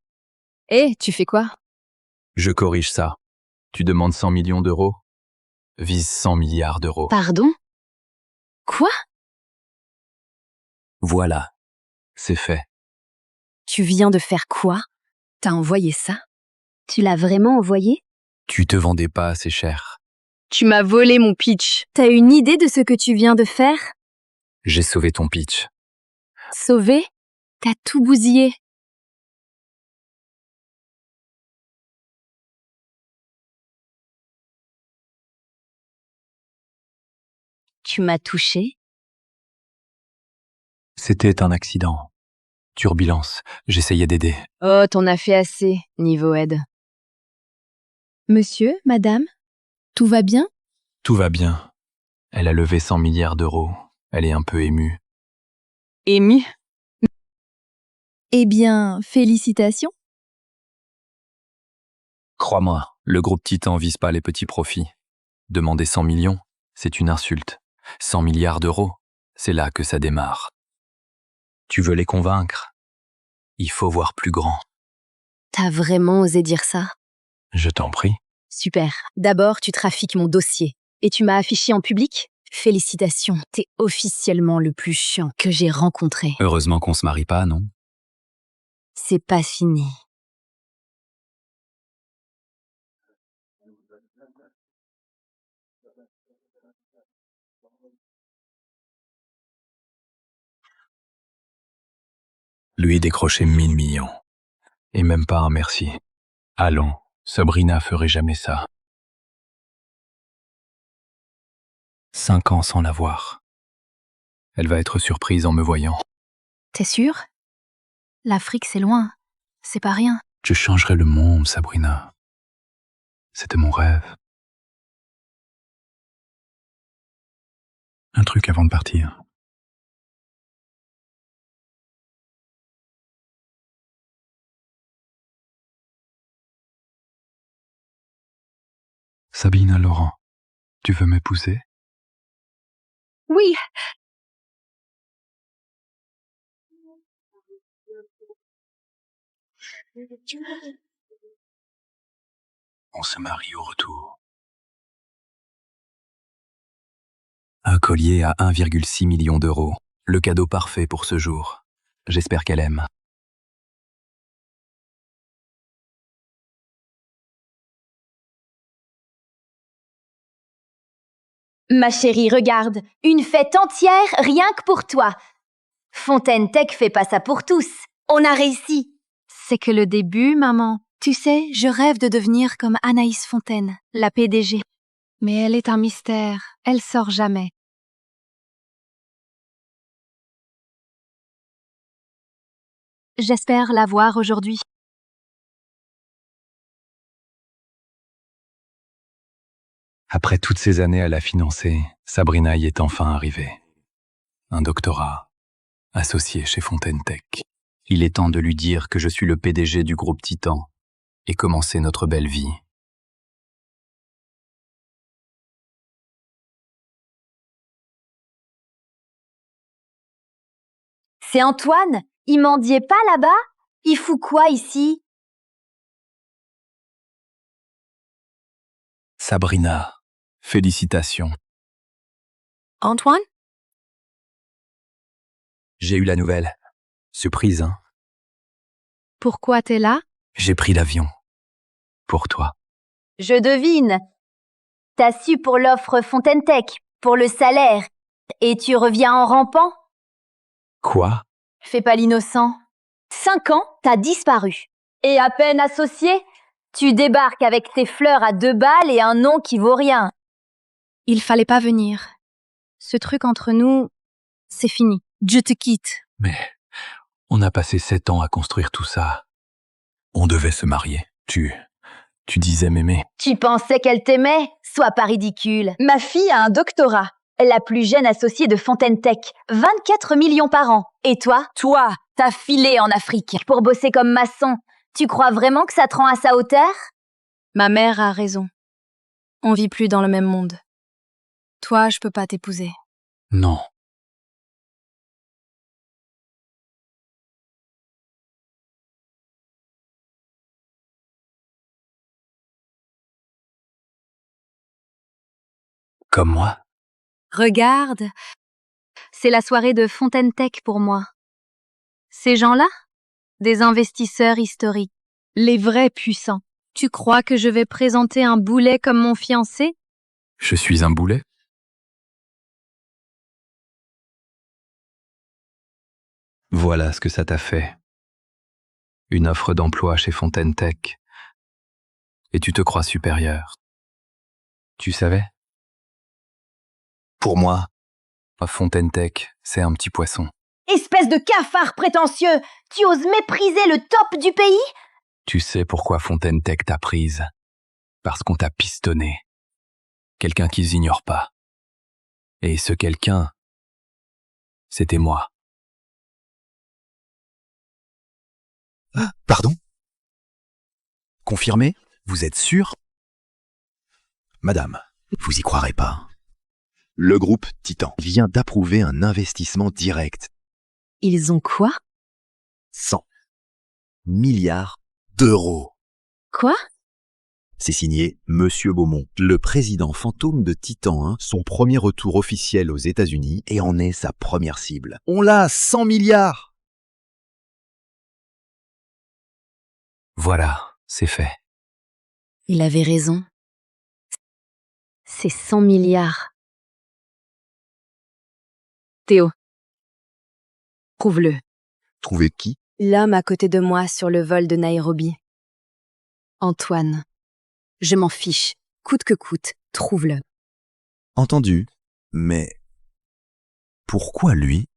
Tu fais quoi? Je corrige ça. Tu demandes 100 millions d'euros? vise 100 milliards d'euros. Pardon? Quoi? Voilà, c'est fait. Tu viens de faire quoi? T'as envoyé ça? Tu l'as vraiment envoyé? Tu te vendais pas assez cher. Tu m'as volé mon pitch. T'as une idée de ce que tu viens de faire? J'ai sauvé ton pitch. Sauvé? T'as tout bousillé. Tu m'as touché? C'était un accident. Turbulence. J'essayais d'aider. Oh, t'en as fait assez, niveau aide. Monsieur, madame, tout va bien? Tout va bien. Elle a levé 100 milliards d'euros. Elle est un peu émue. Ému? Eh bien, félicitations. Crois-moi, le groupe Titan vise pas les petits profits. Demander 100 millions, c'est une insulte. 100 milliards d'euros, c'est là que ça démarre. Tu veux les convaincre? Il faut voir plus grand. T'as vraiment osé dire ça? Je t'en prie. Super. D'abord, tu trafiques mon dossier. Et tu m'as affiché en public? Félicitations, t'es officiellement le plus chiant que j'ai rencontré. Heureusement qu'on se marie pas, non? C'est pas fini. Lui décrocher 1000 millions. Et même pas un merci. Allons, Sabrina ferait jamais ça. 5 ans sans la voir. Elle va être surprise en me voyant. T'es sûr? L'Afrique, c'est loin. C'est pas rien. Je changerai le monde, Sabrina. C'était mon rêve. Un truc avant de partir. Sabina Laurent, tu veux m'épouser? Oui. On se marie au retour. Un collier à 1,6 million d'euros. Le cadeau parfait pour ce jour. J'espère qu'elle aime. Ma chérie, regarde, une fête entière rien que pour toi. Fontaine Tech fait pas ça pour tous. On a réussi. C'est que le début, maman. Tu sais, je rêve de devenir comme Anaïs Fontaine, la PDG. Mais elle est un mystère. Elle sort jamais. J'espère la voir aujourd'hui. Après toutes ces années à la financer, Sabrina y est enfin arrivée. Un doctorat, associé chez Fontaine Tech. Il est temps de lui dire que je suis le PDG du groupe Titan et commencer notre belle vie. C'est Antoine? Il mendiait pas là-bas? Il fout quoi ici? Sabrina, félicitations. Antoine? J'ai eu la nouvelle. Surprise, hein? Pourquoi t'es là? J'ai pris l'avion. Pour toi. Je devine. T'as su pour l'offre Fontaine Tech, pour le salaire, et tu reviens en rampant? Quoi? Fais pas l'innocent. 5 ans, t'as disparu. Et à peine associé, tu débarques avec tes fleurs à 2 balles et un nom qui vaut rien. Il fallait pas venir. Ce truc entre nous, c'est fini. Je te quitte. Mais on a passé 7 ans à construire tout ça. On devait se marier. Tu disais m'aimer. Tu pensais qu'elle t'aimait? Sois pas ridicule. Ma fille a un doctorat. La plus jeune associée de Fontaine Tech. 24 millions par an. Et toi? Toi, t'as filé en Afrique pour bosser comme maçon. Tu crois vraiment que ça te rend à sa hauteur? Ma mère a raison. On vit plus dans le même monde. Toi, je peux pas t'épouser. Non. Comme moi. Regarde, c'est la soirée de Fontaine Tech pour moi. Ces gens-là, des investisseurs historiques, les vrais puissants. Tu crois que je vais présenter un boulet comme mon fiancé? Je suis un boulet? Voilà ce que ça t'a fait. Une offre d'emploi chez Fontaine Tech. Et tu te crois supérieur. Tu savais? Pour moi, Fontaine Tech, c'est un petit poisson. Espèce de cafard prétentieux! Tu oses mépriser le top du pays? Tu sais pourquoi Fontaine Tech t'a prise? Parce qu'on t'a pistonné. Quelqu'un qu'ils ignorent pas. Et ce quelqu'un, c'était moi. Pardon? Confirmé? Vous êtes sûr? Madame, vous y croirez pas. Le groupe Titan vient d'approuver un investissement direct. Ils ont quoi? 100 milliards d'euros. Quoi? C'est signé Monsieur Beaumont, le président fantôme de Titan 1, son premier retour officiel aux États-Unis et en est sa première cible. On l'a 100 milliards! Voilà, c'est fait. Il avait raison. C'est 100 milliards. Théo. Prouve-le. Trouvez qui? L'homme à côté de moi sur le vol de Nairobi. Antoine. Je m'en fiche. Coûte que coûte, trouve-le. Entendu. Mais pourquoi lui?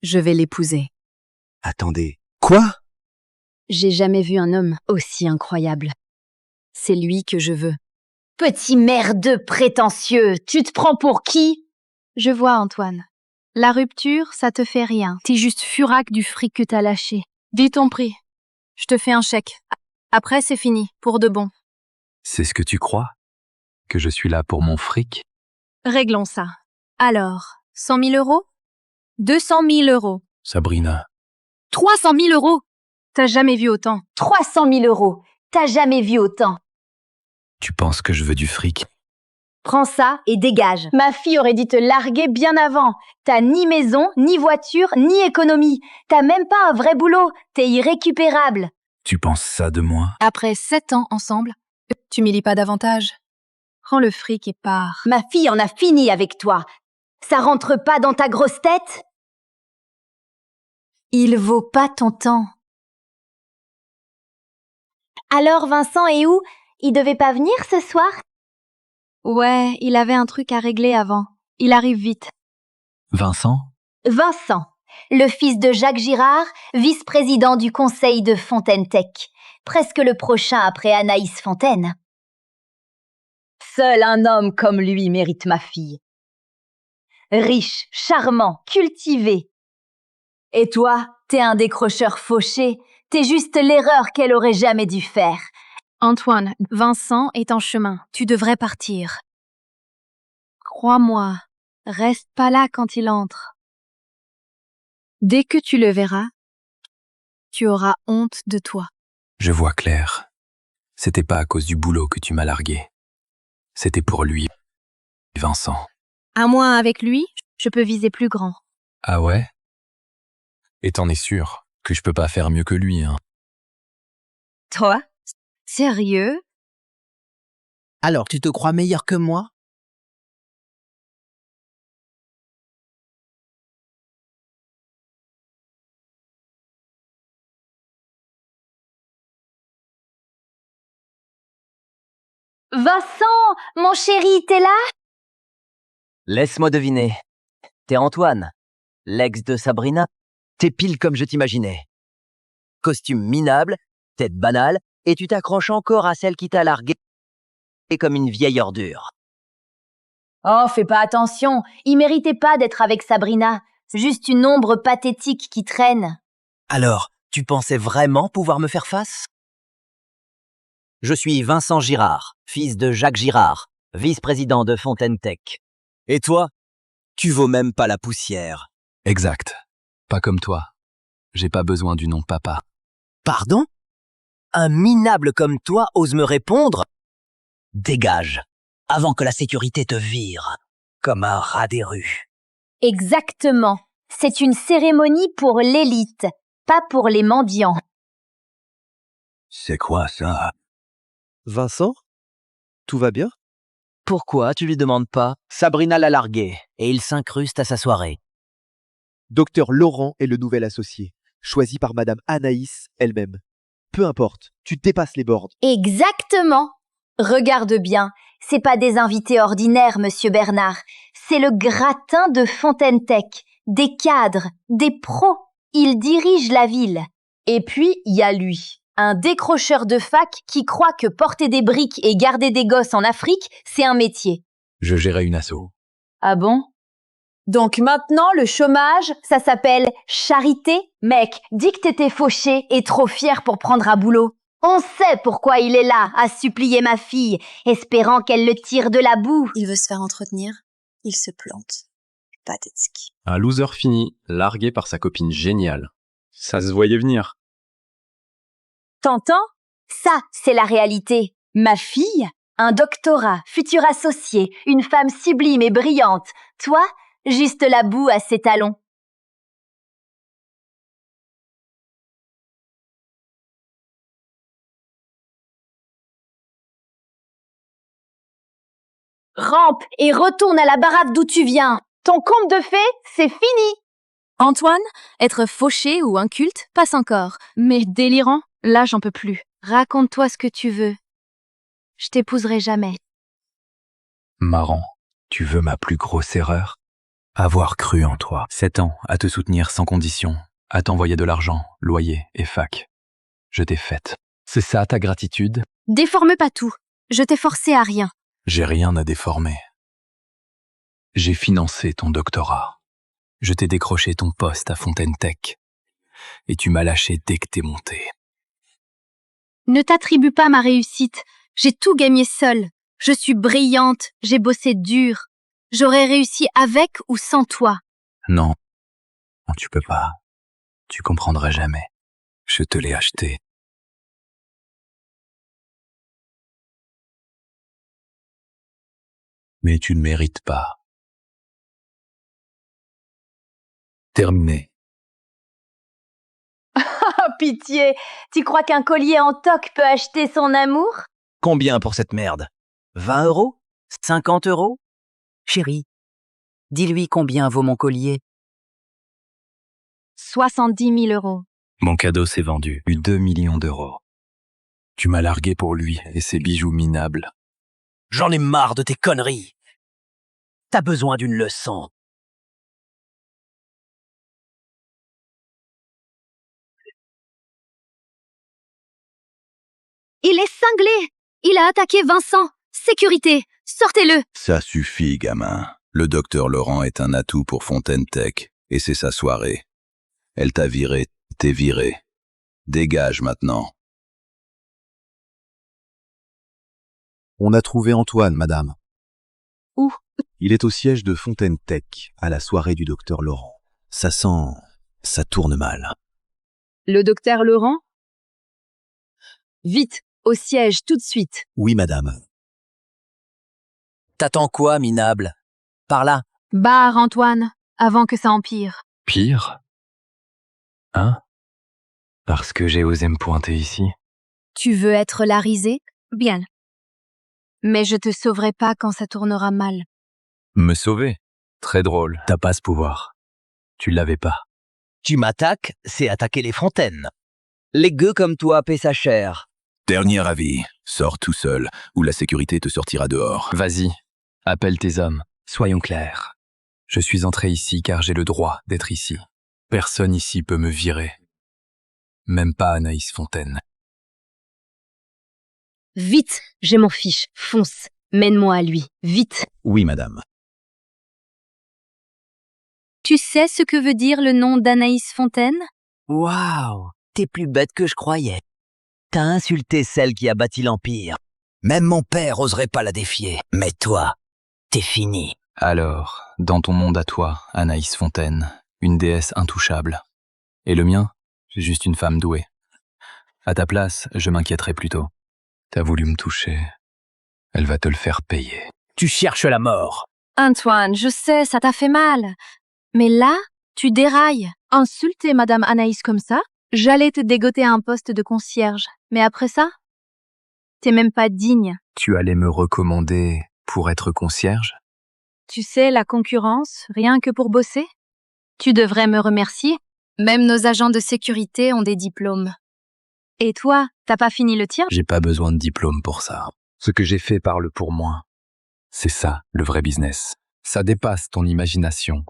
Je vais l'épouser. Attendez. Quoi? J'ai jamais vu un homme aussi incroyable. C'est lui que je veux. Petit merdeux prétentieux, tu te prends pour qui? Je vois, Antoine. La rupture, ça te fait rien. T'es juste furac du fric que t'as lâché. Dis ton prix. Je te fais un chèque. Après, c'est fini, pour de bon. C'est ce que tu crois? Que je suis là pour mon fric? Réglons ça. Alors, 100 000 euros? 200 000 euros. Sabrina. 300 000 euros? T'as jamais vu autant. 300 000 euros. T'as jamais vu autant. Tu penses que je veux du fric? Prends ça et dégage. Ma fille aurait dû te larguer bien avant. T'as ni maison, ni voiture, ni économie. T'as même pas un vrai boulot. T'es irrécupérable. Tu penses ça de moi? Après 7 ans ensemble, tu m'y lis pas davantage. Prends le fric et pars. Ma fille en a fini avec toi. Ça rentre pas dans ta grosse tête? Il vaut pas ton temps. Alors Vincent est où? Il devait pas venir ce soir? Ouais, il avait un truc à régler avant. Il arrive vite. Vincent? Vincent, le fils de Jacques Girard, vice-président du conseil de Fontaine Tech. Presque le prochain après Anaïs Fontaine. Seul un homme comme lui mérite ma fille. Riche, charmant, cultivé. Et toi, t'es un décrocheur fauché. T'es juste l'erreur qu'elle aurait jamais dû faire. Antoine, Vincent est en chemin. Tu devrais partir. Crois-moi, reste pas là quand il entre. Dès que tu le verras, tu auras honte de toi. Je vois clair. C'était pas à cause du boulot que tu m'as largué. C'était pour lui, Vincent. À moins avec lui, je peux viser plus grand. Ah ouais? Et t'en es sûr que je peux pas faire mieux que lui, hein? Toi? Sérieux? Alors, tu te crois meilleur que moi? Vincent, mon chéri, t'es là? Laisse-moi deviner. T'es Antoine, l'ex de Sabrina? T'es pile comme je t'imaginais. Costume minable, tête banale, et tu t'accroches encore à celle qui t'a largué comme une vieille ordure. Oh, fais pas attention, il méritait pas d'être avec Sabrina. Juste une ombre pathétique qui traîne. Alors, tu pensais vraiment pouvoir me faire face? Je suis Vincent Girard, fils de Jacques Girard, vice-président de Fontaine Tech. Et toi, tu vaux même pas la poussière. Exact. Pas comme toi. J'ai pas besoin du nom de papa. Pardon? Un minable comme toi ose me répondre? Dégage. avant que la sécurité te vire, comme un rat des rues. Exactement. C'est une cérémonie pour l'élite, pas pour les mendiants. C'est quoi ça? Vincent? Tout va bien? Pourquoi tu lui demandes pas? Sabrina l'a largué, et il s'incruste à sa soirée. Docteur Laurent est le nouvel associé, choisi par Madame Anaïs elle-même. Peu importe, tu dépasses les bords. Exactement. Regarde bien, c'est pas des invités ordinaires, Monsieur Bernard. C'est le gratin de Fontaine Tech. Des cadres, des pros. Ils dirigent la ville. Et puis, il y a lui, un décrocheur de fac qui croit que porter des briques et garder des gosses en Afrique, c'est un métier. Je gérais une asso. Ah bon? Donc maintenant, le chômage, ça s'appelle charité? Mec, dis que t'étais fauché et trop fier pour prendre un boulot. On sait pourquoi il est là, à supplier ma fille, espérant qu'elle le tire de la boue. Il veut se faire entretenir. Il se plante. Pathétique. Un loser fini, largué par sa copine géniale. Ça se voyait venir. T'entends? Ça, c'est la réalité. Ma fille, un doctorat, futur associé, une femme sublime et brillante. Toi, juste la boue à ses talons. Rampe et retourne à la baraque d'où tu viens. Ton conte de fées, c'est fini. Antoine, être fauché ou inculte, passe encore. Mais délirant, là j'en peux plus. Raconte-toi ce que tu veux. Je t'épouserai jamais. Marrant. Tu veux ma plus grosse erreur? Avoir cru en toi. 7 ans à te soutenir sans condition, à t'envoyer de l'argent, loyer et fac. Je t'ai faite. C'est ça ta gratitude? Déforme pas tout. Je t'ai forcé à rien. J'ai rien à déformer. J'ai financé ton doctorat. Je t'ai décroché ton poste à Fontaine Tech. Et tu m'as lâché dès que t'es monté. Ne t'attribue pas ma réussite. J'ai tout gagné seule. Je suis brillante, j'ai bossé dur. J'aurais réussi avec ou sans toi. Non, tu peux pas. Tu comprendras jamais. Je te l'ai acheté. Mais tu ne mérites pas. Terminé. Ah, pitié. Tu crois qu'un collier en toc peut acheter son amour? Combien pour cette merde? 20 €? 50 €? Chérie, dis-lui combien vaut mon collier. 70 000 €. Mon cadeau s'est vendu. 2 millions d'euros. Tu m'as largué pour lui et ses bijoux minables. J'en ai marre de tes conneries. T'as besoin d'une leçon. Il est cinglé. Il a attaqué Vincent. Sécurité, sortez-le. Ça suffit, gamin. Le docteur Laurent est un atout pour Fontaine Tech, et c'est sa soirée. Elle t'a viré, t'es viré. Dégage maintenant. On a trouvé Antoine, madame. Où? Il est au siège de Fontaine Tech, à la soirée du docteur Laurent. Ça sent... ça tourne mal. Le docteur Laurent? Vite, au siège, tout de suite. Oui, madame. T'attends quoi, minable? Par là. Barre, Antoine, avant que ça empire. Pire? Hein? Parce que j'ai osé me pointer ici? Tu veux être la risée? Bien. Mais je te sauverai pas quand ça tournera mal. Me sauver? Très drôle. T'as pas ce pouvoir. Tu l'avais pas. Tu m'attaques, c'est attaquer les fontaines. Les gueux comme toi paient sa chair. Dernier avis, sors tout seul, ou la sécurité te sortira dehors. Vas-y, appelle tes hommes. Soyons clairs. Je suis entré ici car j'ai le droit d'être ici. Personne ici peut me virer. Même pas Anaïs Fontaine. Vite, je m'en fiche. Fonce. Mène-moi à lui. Vite. Oui, madame. Tu sais ce que veut dire le nom d'Anaïs Fontaine? Waouh, t'es plus bête que je croyais. T'as insulté celle qui a bâti l'Empire. Même mon père oserait pas la défier. Mais toi, t'es fini. Alors, dans ton monde à toi, Anaïs Fontaine, une déesse intouchable. Et le mien, j'ai juste une femme douée. À ta place, je m'inquiéterais plutôt. T'as voulu me toucher. Elle va te le faire payer. Tu cherches la mort. Antoine, je sais, ça t'a fait mal. Mais là, tu dérailles. Insulter Madame Anaïs comme ça? J'allais te dégoter un poste de concierge. Mais après ça? T'es même pas digne. Tu allais me recommander pour être concierge? Tu sais, la concurrence, rien que pour bosser? Tu devrais me remercier. Même nos agents de sécurité ont des diplômes. Et toi, t'as pas fini le tien? J'ai pas besoin de diplôme pour ça. Ce que j'ai fait parle pour moi. C'est ça, le vrai business. Ça dépasse ton imagination.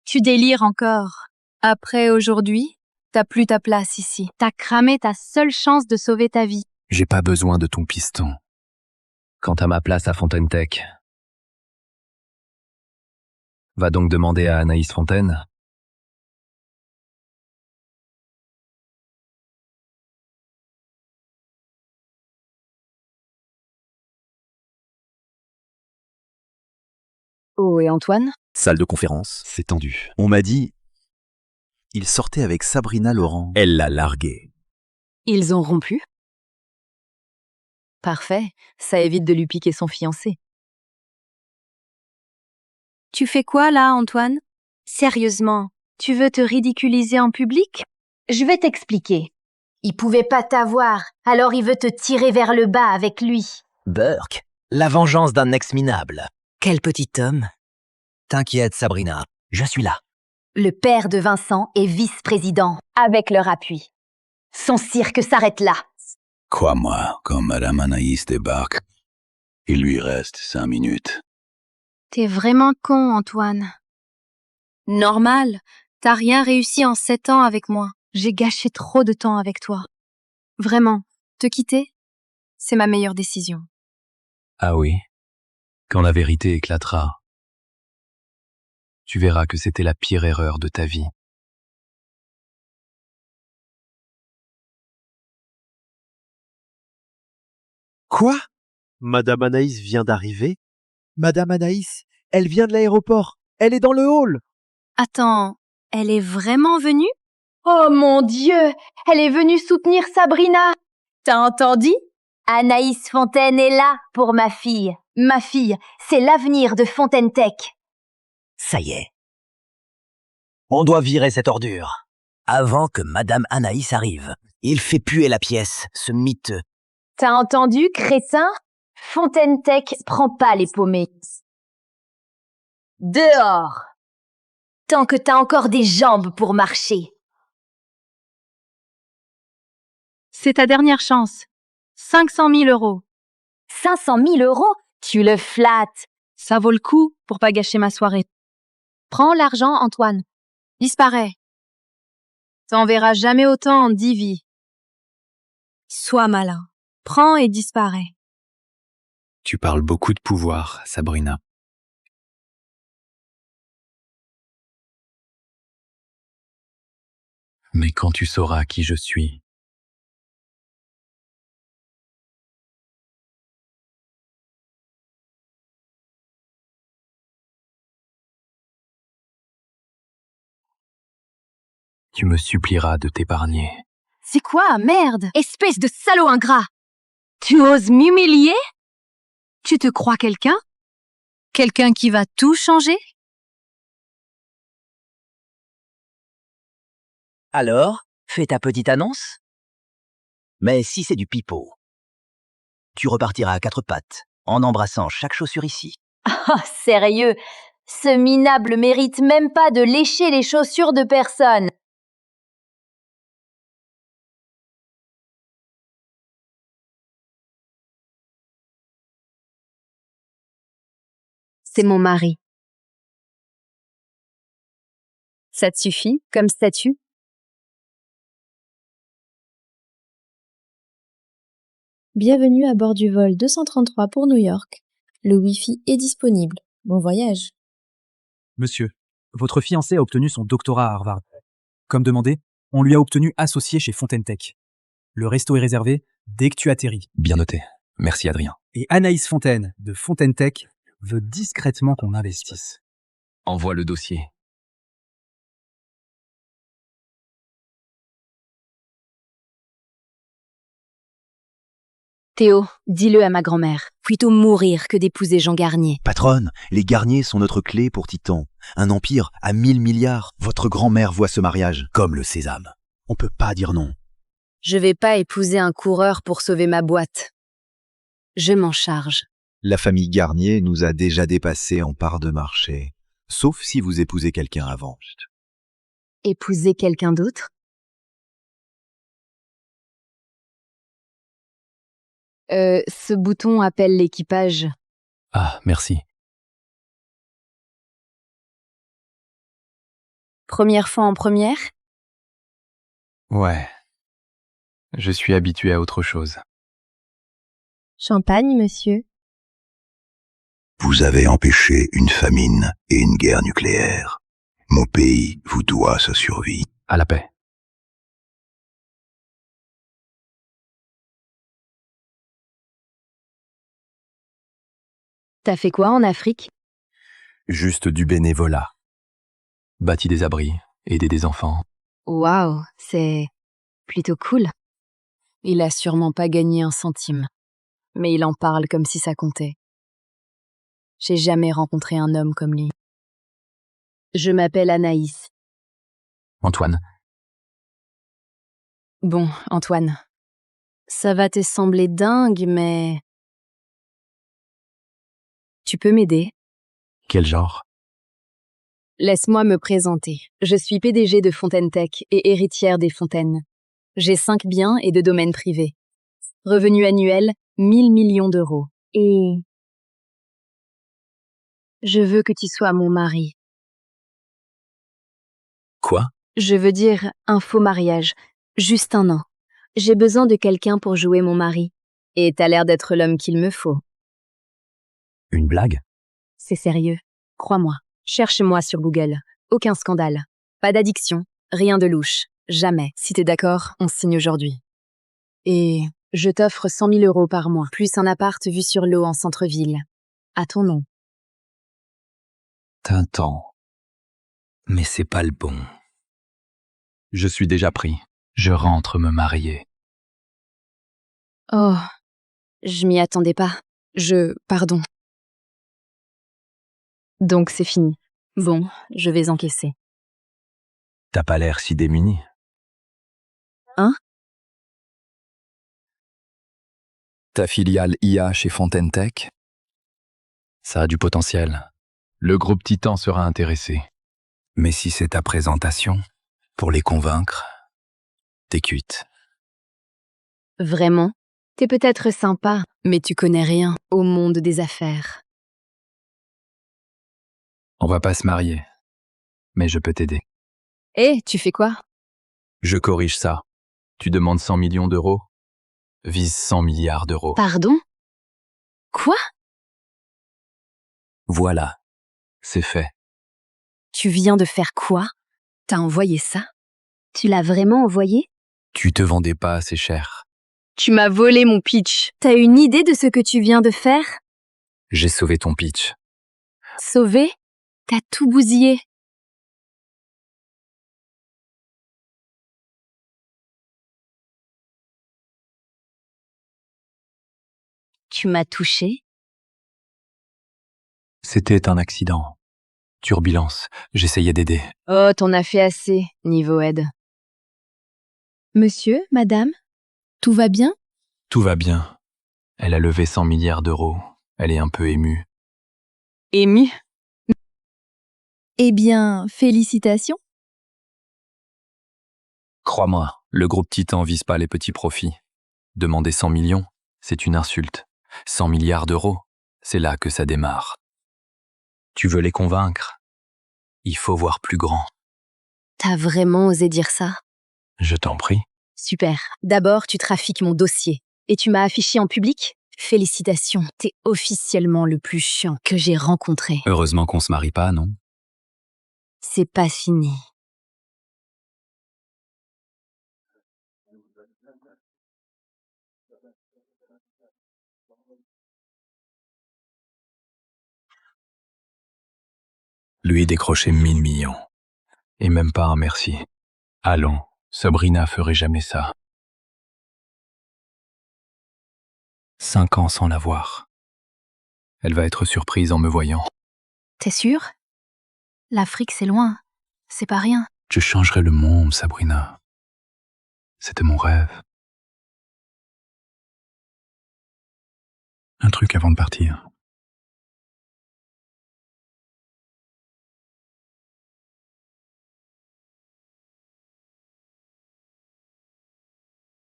Tu délires encore. Après aujourd'hui, t'as plus ta place ici. T'as cramé ta seule chance de sauver ta vie. J'ai pas besoin de ton piston. Quant à ma place à Fontaine Tech, va donc demander à Anaïs Fontaine. Oh, et Antoine? Salle de conférence. C'est tendu. On m'a dit... Il sortait avec Sabrina Laurent. Elle l'a largué. Ils ont rompu? Parfait, ça évite de lui piquer son fiancé. Tu fais quoi là, Antoine? Sérieusement, tu veux te ridiculiser en public? Je vais t'expliquer. Il pouvait pas t'avoir, alors il veut te tirer vers le bas avec lui. Burke, la vengeance d'un ex minable. Quel petit homme. T'inquiète, Sabrina, je suis là. Le père de Vincent est vice-président, avec leur appui. Son cirque s'arrête là. Crois-moi, quand Madame Anaïs débarque, il lui reste 5 minutes. T'es vraiment con, Antoine. Normal, t'as rien réussi en 7 ans avec moi. J'ai gâché trop de temps avec toi. Vraiment, te quitter, c'est ma meilleure décision. Ah oui, quand la vérité éclatera, tu verras que c'était la pire erreur de ta vie. Quoi? Madame Anaïs vient d'arriver? Madame Anaïs, elle vient de l'aéroport. Elle est dans le hall. Attends, elle est vraiment venue? Oh mon Dieu, elle est venue soutenir Sabrina. T'as entendu? Anaïs Fontaine est là pour ma fille. Ma fille, c'est l'avenir de Fontaine Tech. Ça y est. On doit virer cette ordure. Avant que Madame Anaïs arrive. Il fait puer la pièce, ce miteux. T'as entendu, crétin? Fontaine Tech prend pas les paumés. Dehors! Tant que t'as encore des jambes pour marcher. C'est ta dernière chance. 500 000 €. 500 000 €? Tu le flattes. Ça vaut le coup pour pas gâcher ma soirée. Prends l'argent, Antoine. Disparais. T'en verras jamais autant en 10 vies. Sois malin. Prends et disparais. Tu parles beaucoup de pouvoir, Sabrina. Mais quand tu sauras qui je suis, tu me supplieras de t'épargner. C'est quoi, merde? Espèce de salaud ingrat! Tu oses m'humilier? Tu te crois quelqu'un? Quelqu'un qui va tout changer? Alors, fais ta petite annonce. Mais si c'est du pipeau, tu repartiras à 4 pattes, en embrassant chaque chaussure ici. Oh, sérieux? Ce minable mérite même pas de lécher les chaussures de personne. C'est mon mari. Ça te suffit comme statut? Bienvenue à bord du vol 233 pour New York. Le Wi-Fi est disponible. Bon voyage. Monsieur, votre fiancé a obtenu son doctorat à Harvard. Comme demandé, on lui a obtenu associé chez Fontaine Tech. Le resto est réservé dès que tu atterris. Bien noté. Merci Adrien. Et Anaïs Fontaine, de Fontaine Tech, veut discrètement qu'on investisse. Envoie le dossier. Théo, dis-le à ma grand-mère. Plutôt mourir que d'épouser Jean Garnier. Patronne, les Garnier sont notre clé pour Titan. Un empire à 1000 milliards. Votre grand-mère voit ce mariage comme le sésame. On peut pas dire non. Je vais pas épouser un coureur pour sauver ma boîte. Je m'en charge. La famille Garnier nous a déjà dépassés en part de marché. Sauf si vous épousez quelqu'un avant. Épouser quelqu'un d'autre? Ce bouton appelle l'équipage. Ah, merci. Première fois en première? Ouais. Je suis habitué à autre chose. Champagne, monsieur. Vous avez empêché une famine et une guerre nucléaire. Mon pays vous doit sa survie. À la paix. T'as fait quoi en Afrique? Juste du bénévolat. Bâti des abris, aider des enfants. Waouh, c'est plutôt cool. Il a sûrement pas gagné un centime. Mais il en parle comme si ça comptait. J'ai jamais rencontré un homme comme lui. Je m'appelle Anaïs. Antoine. Bon, Antoine. Ça va te sembler dingue, mais... Tu peux m'aider? Quel genre? Laisse-moi me présenter. Je suis PDG de Fontaine Tech et héritière des Fontaines. J'ai 5 biens et 2 domaines privés. Revenu annuel, 1000 millions d'euros. Et... Je veux que tu sois mon mari. Quoi? Je veux dire un faux mariage. Juste un an. J'ai besoin de quelqu'un pour jouer mon mari. Et t'as l'air d'être l'homme qu'il me faut. Une blague? C'est sérieux. Crois-moi. Cherche-moi sur Google. Aucun scandale. Pas d'addiction. Rien de louche. Jamais. Si t'es d'accord, on signe aujourd'hui. Et je t'offre 100 000 euros par mois, plus un appart vu sur l'eau en centre-ville. À ton nom. Tintant. Mais c'est pas le bon. Je suis déjà pris. Je rentre me marier. Oh, je m'y attendais pas. Pardon. Donc c'est fini. Bon, je vais encaisser. T'as pas l'air si démuni. Hein? Ta filiale IA chez Fontaine Tech? Ça a du potentiel. Le groupe Titan sera intéressé. Mais si c'est ta présentation, pour les convaincre, t'es cuite. Vraiment? T'es peut-être sympa, mais tu connais rien au monde des affaires. On va pas se marier, mais je peux t'aider. Eh, tu fais quoi? Je corrige ça. Tu demandes 100 millions d'euros? Vise 100 milliards d'euros. Pardon? Quoi? Voilà, c'est fait. Tu viens de faire quoi? T'as envoyé ça? Tu l'as vraiment envoyé? Tu te vendais pas assez cher. Tu m'as volé mon pitch. T'as une idée de ce que tu viens de faire? J'ai sauvé ton pitch. Sauvé? T'as tout bousillé. Tu m'as touché? C'était un accident. Turbulence, j'essayais d'aider. Oh, t'en as fait assez, niveau aide. Monsieur, madame, tout va bien? Tout va bien. Elle a levé 100 milliards d'euros. Elle est un peu émue. Émue? Eh bien, félicitations. Crois-moi, le groupe Titan vise pas les petits profits. Demander 100 millions, c'est une insulte. 100 milliards d'euros, c'est là que ça démarre. Tu veux les convaincre? Il faut voir plus grand. T'as vraiment osé dire ça? Je t'en prie. Super. D'abord, tu trafiques mon dossier. Et tu m'as affiché en public? Félicitations, t'es officiellement le plus chiant que j'ai rencontré. Heureusement qu'on se marie pas, non? C'est pas fini. Lui décrocher 1000 millions. Et même pas un merci. Allons, Sabrina ferait jamais ça. 5 ans sans la voir. Elle va être surprise en me voyant. T'es sûr? L'Afrique, c'est loin. C'est pas rien. Je changerai le monde, Sabrina. C'était mon rêve. Un truc avant de partir.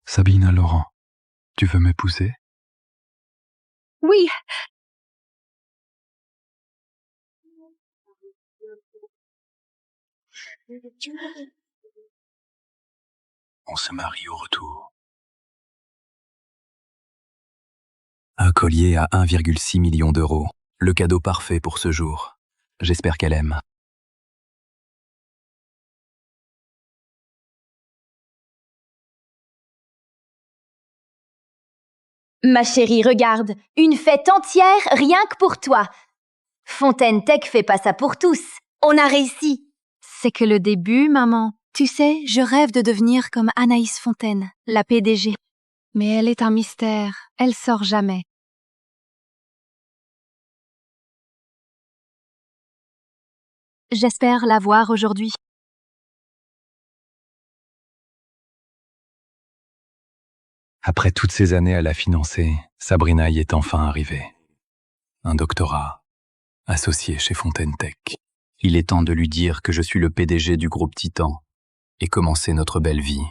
Sabina Laurent, tu veux m'épouser? Oui. On se marie au retour. Un collier à 1,6 million d'euros. Le cadeau parfait pour ce jour. J'espère qu'elle aime. Ma chérie, regarde, une fête entière rien que pour toi. Fontaine Tech fait pas ça pour tous. On a réussi. C'est que le début, maman. Tu sais, je rêve de devenir comme Anaïs Fontaine, la PDG. Mais elle est un mystère. Elle sort jamais. J'espère la voir aujourd'hui. Après toutes ces années à la financer, Sabrina y est enfin arrivée. Un doctorat, associé chez Fontaine Tech. Il est temps de lui dire que je suis le PDG du groupe Titan et commencer notre belle vie.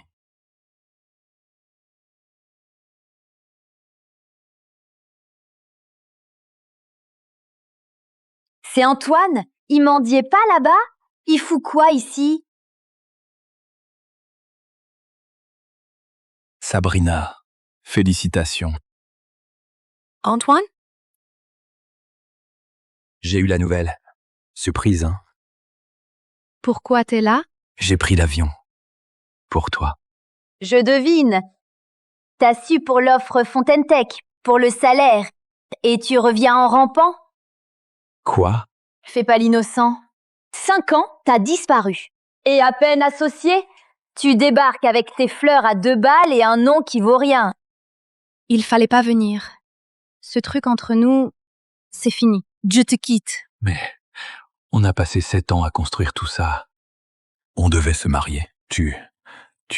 C'est Antoine? Il mendiait pas là-bas? Il fout quoi ici? Sabrina, félicitations. Antoine? J'ai eu la nouvelle. Surprise, hein? Pourquoi t'es là? J'ai pris l'avion. Pour toi. Je devine. T'as su pour l'offre Fontaine Tech, pour le salaire, et tu reviens en rampant? Quoi? Fais pas l'innocent. 5 ans, t'as disparu. Et à peine associé, tu débarques avec tes fleurs à 2 balles et un nom qui vaut rien. Il fallait pas venir. Ce truc entre nous, c'est fini. Je te quitte. Mais on a passé 7 ans à construire tout ça. On devait se marier. Tu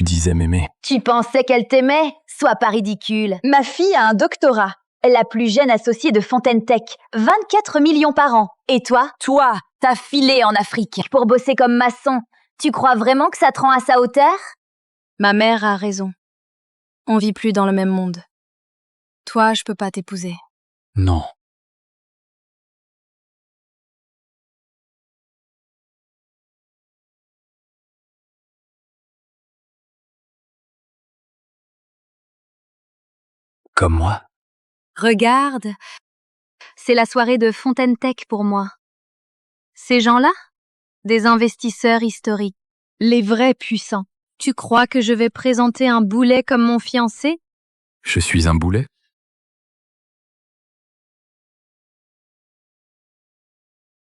disais m'aimer. Tu pensais qu'elle t'aimait? Sois pas ridicule. Ma fille a un doctorat. La plus jeune associée de Fontaine Tech. 24 millions par an. Et toi? Toi, t'as filé en Afrique pour bosser comme maçon. Tu crois vraiment que ça te rend à sa hauteur? Ma mère a raison. On vit plus dans le même monde. Toi, je peux pas t'épouser. Non. Comme moi? Regarde, c'est la soirée de Fontaine Tech pour moi. Ces gens-là, des investisseurs historiques, les vrais puissants. Tu crois que je vais présenter un boulet comme mon fiancé? Je suis un boulet?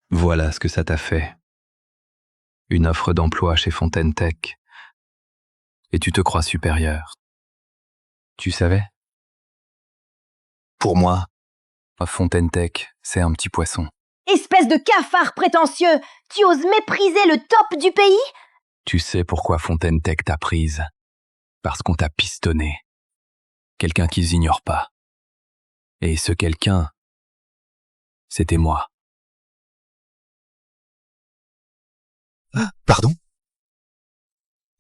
Voilà ce que ça t'a fait. Une offre d'emploi chez Fontaine Tech. Et tu te crois supérieur. Tu savais? Pour moi, Fontaine Tech, c'est un petit poisson. Espèce de cafard prétentieux! Tu oses mépriser le top du pays? Tu sais pourquoi Fontaine Tech t'a prise? Parce qu'on t'a pistonné. Quelqu'un qu'ils ignorent pas. Et ce quelqu'un, c'était moi. Ah, pardon?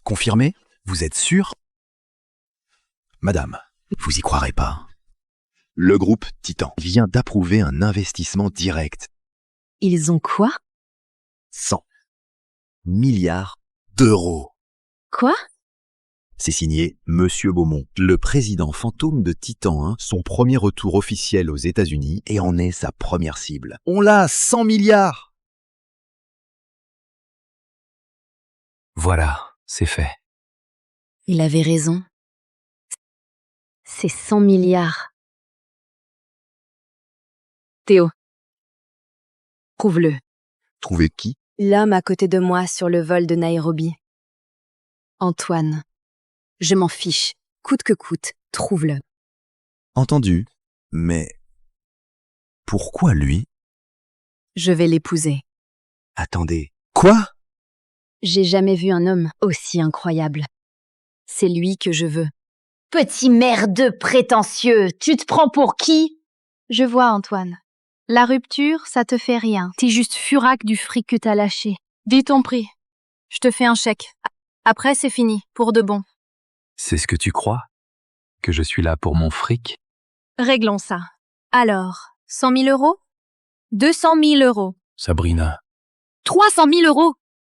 Confirmé? Vous êtes sûr? Madame, vous y croirez pas. Le groupe Titan vient d'approuver un investissement direct. Ils ont quoi? 100 milliards d'euros. Quoi? C'est signé Monsieur Beaumont, le président fantôme de Titan 1, son premier retour officiel aux États-Unis et en est sa première cible. On l'a à 100 milliards! Voilà, c'est fait. Il avait raison. C'est 100 milliards. Théo. Trouve-le. Trouver qui? L'homme à côté de moi sur le vol de Nairobi. Antoine. Je m'en fiche. Coûte que coûte, trouve-le. Entendu. Mais pourquoi lui? Je vais l'épouser. Attendez, quoi? J'ai jamais vu un homme aussi incroyable. C'est lui que je veux. Petit merdeux prétentieux, tu te prends pour qui? Je vois, Antoine. La rupture, ça te fait rien. T'es juste furac du fric que t'as lâché. Dis ton prix. Je te fais un chèque. Après, c'est fini, pour de bon. C'est ce que tu crois? Que je suis là pour mon fric? Réglons ça. Alors, 100 000 euros? 200 000 euros. Sabrina. 300 000 euros?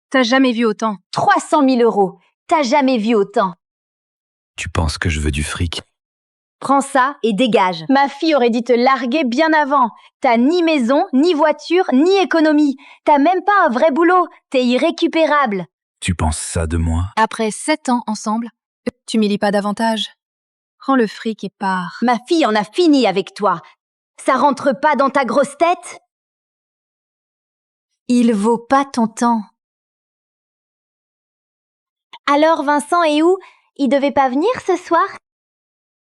T'as jamais vu autant. 300 000 euros. T'as jamais vu autant. Tu penses que je veux du fric? Prends ça et dégage. Ma fille aurait dû te larguer bien avant. T'as ni maison, ni voiture, ni économie. T'as même pas un vrai boulot. T'es irrécupérable. Tu penses ça de moi? Après 7 ans ensemble, tu m'y lis pas davantage. Prends le fric et pars. Ma fille en a fini avec toi. Ça rentre pas dans ta grosse tête? Il vaut pas ton temps. Alors Vincent est où? Il devait pas venir ce soir?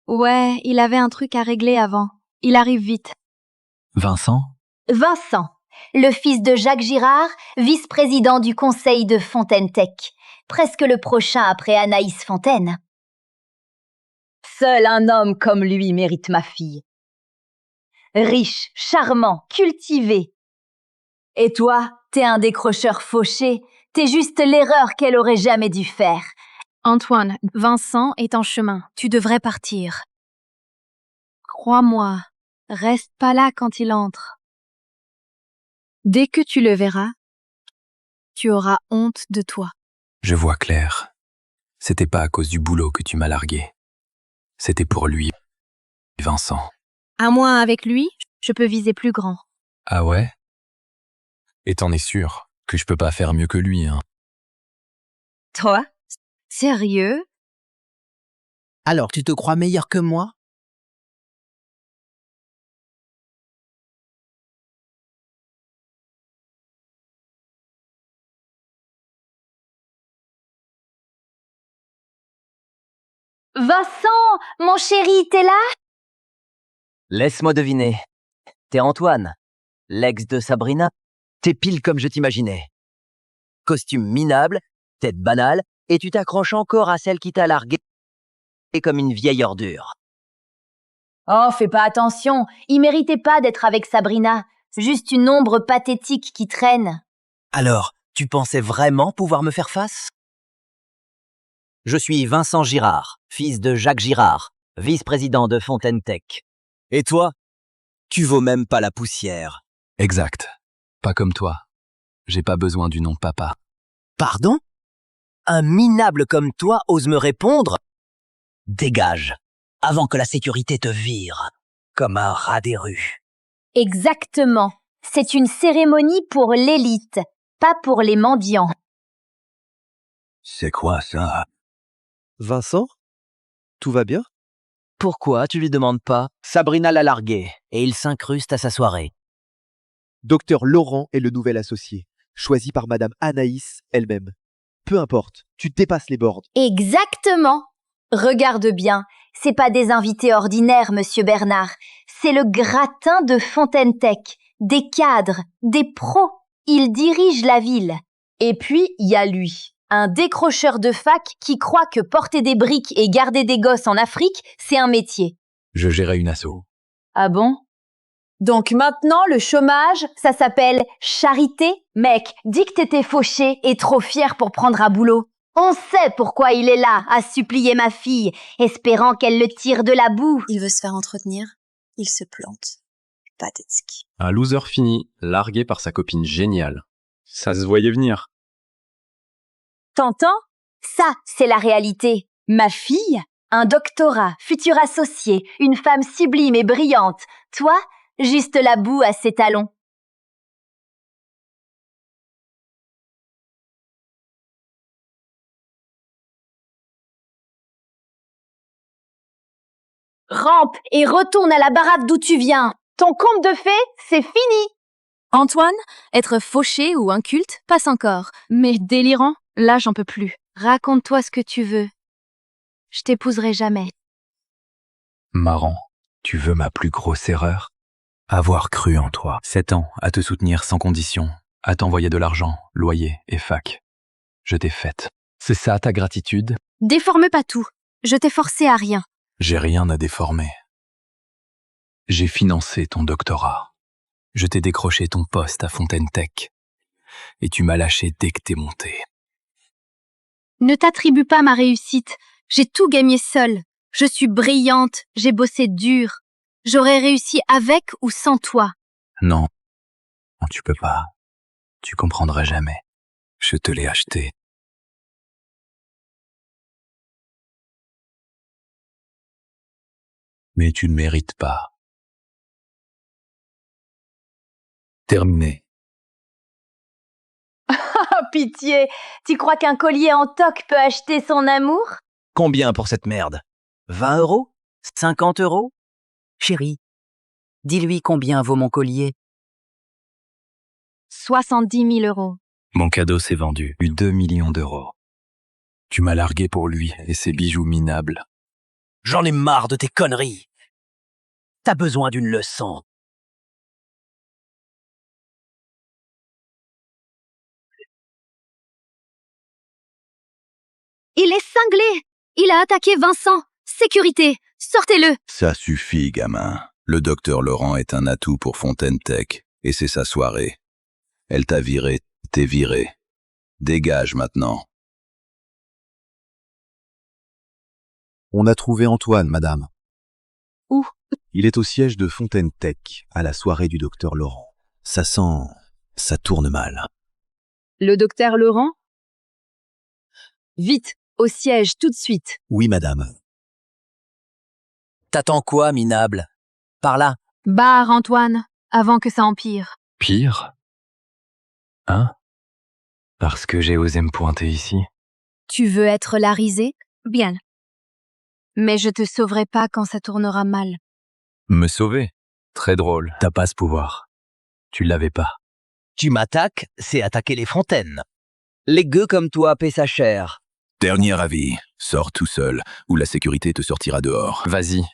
Ouais, il avait un truc à régler avant. Il arrive vite. Vincent? Vincent, le fils de Jacques Girard, vice-président du conseil de Fontaine Tech. Presque le prochain après Anaïs Fontaine. Seul un homme comme lui mérite ma fille. Riche, charmant, cultivé. Et toi, t'es un décrocheur fauché. T'es juste l'erreur qu'elle aurait jamais dû faire. Antoine, Vincent est en chemin. Tu devrais partir. Crois-moi, reste pas là quand il entre. Dès que tu le verras, tu auras honte de toi. Je vois clair. C'était pas à cause du boulot que tu m'as largué. C'était pour lui, Vincent. À moi, avec lui, je peux viser plus grand. Ah ouais? Et t'en es sûr que je peux pas faire mieux que lui, hein? Toi? Sérieux? Alors, tu te crois meilleur que moi? Vincent, mon chéri, t'es là? Laisse-moi deviner. T'es Antoine, l'ex de Sabrina. T'es pile comme je t'imaginais. Costume minable, tête banale, et tu t'accroches encore à celle qui t'a largué comme une vieille ordure. Oh, fais pas attention, il méritait pas d'être avec Sabrina. Juste une ombre pathétique qui traîne. Alors, tu pensais vraiment pouvoir me faire face? Je suis Vincent Girard, fils de Jacques Girard, vice-président de Fontaine Tech. Et toi? Tu vaux même pas la poussière. Exact. Pas comme toi. J'ai pas besoin du nom de papa. Pardon? Un minable comme toi ose me répondre? Dégage, avant que la sécurité te vire, comme un rat des rues. Exactement. C'est une cérémonie pour l'élite, pas pour les mendiants. C'est quoi ça? Vincent? Tout va bien? Pourquoi tu lui demandes pas? Sabrina l'a largué, et il s'incruste à sa soirée. Docteur Laurent est le nouvel associé, choisi par Madame Anaïs elle-même. Peu importe, tu dépasses les bornes. Exactement. Regarde bien, c'est pas des invités ordinaires, monsieur Bernard. C'est le gratin de Fontaine Tech, des cadres, des pros. Il dirige la ville. Et puis, il y a lui, un décrocheur de fac qui croit que porter des briques et garder des gosses en Afrique, c'est un métier. Je gérais une asso. Ah bon? Donc maintenant, le chômage, ça s'appelle charité? Mec, dis que t'étais fauché et trop fier pour prendre un boulot. On sait pourquoi il est là, à supplier ma fille, espérant qu'elle le tire de la boue. Il veut se faire entretenir, il se plante. Pathétique. Un loser fini, largué par sa copine géniale. Ça se voyait venir. T'entends? Ça, c'est la réalité. Ma fille, un doctorat, futur associé, une femme sublime et brillante. Toi, juste la boue à ses talons. Rampe et retourne à la baraque d'où tu viens. Ton conte de fées, c'est fini. Antoine, être fauché ou inculte passe encore. Mais délirant, là j'en peux plus. Raconte-toi ce que tu veux. Je t'épouserai jamais. Marrant. Tu veux ma plus grosse erreur? Avoir cru en toi. 7 ans à te soutenir sans condition, à t'envoyer de l'argent, loyer et fac. Je t'ai faite. C'est ça ta gratitude? Déforme pas tout. Je t'ai forcé à rien. J'ai rien à déformer. J'ai financé ton doctorat. Je t'ai décroché ton poste à Fontaine Tech. Et tu m'as lâché dès que t'es monté. Ne t'attribue pas ma réussite. J'ai tout gagné seule. Je suis brillante, j'ai bossé dur. J'aurais réussi avec ou sans toi. Non, tu peux pas. Tu comprendras jamais. Je te l'ai acheté. Mais tu ne mérites pas. Terminé. Oh, pitié! Tu crois qu'un collier en toc peut acheter son amour? Combien pour cette merde? 20 €? 50 €? Chérie, dis-lui combien vaut mon collier. 70 000 €. Mon cadeau s'est vendu. 2 millions d'euros. Tu m'as largué pour lui et ses bijoux minables. J'en ai marre de tes conneries. T'as besoin d'une leçon. Il est cinglé. Il a attaqué Vincent. Sécurité, sortez-le. Ça suffit, gamin. Le docteur Laurent est un atout pour Fontaine Tech, et c'est sa soirée. Elle t'a viré, t'es viré. Dégage maintenant. On a trouvé Antoine, madame. Où? Il est au siège de Fontaine Tech, à la soirée du docteur Laurent. Ça sent... ça tourne mal. Le docteur Laurent? Vite, au siège, tout de suite. Oui, madame. T'attends quoi, minable? Par là. Barre, Antoine, avant que ça empire. Pire? Hein? Parce que j'ai osé me pointer ici? Tu veux être la risée? Bien. Mais je te sauverai pas quand ça tournera mal. Me sauver? Très drôle. T'as pas ce pouvoir. Tu l'avais pas. Tu m'attaques, c'est attaquer les fontaines. Les gueux comme toi paient sa chair. Dernier avis, sors tout seul, ou la sécurité te sortira dehors. Vas-y,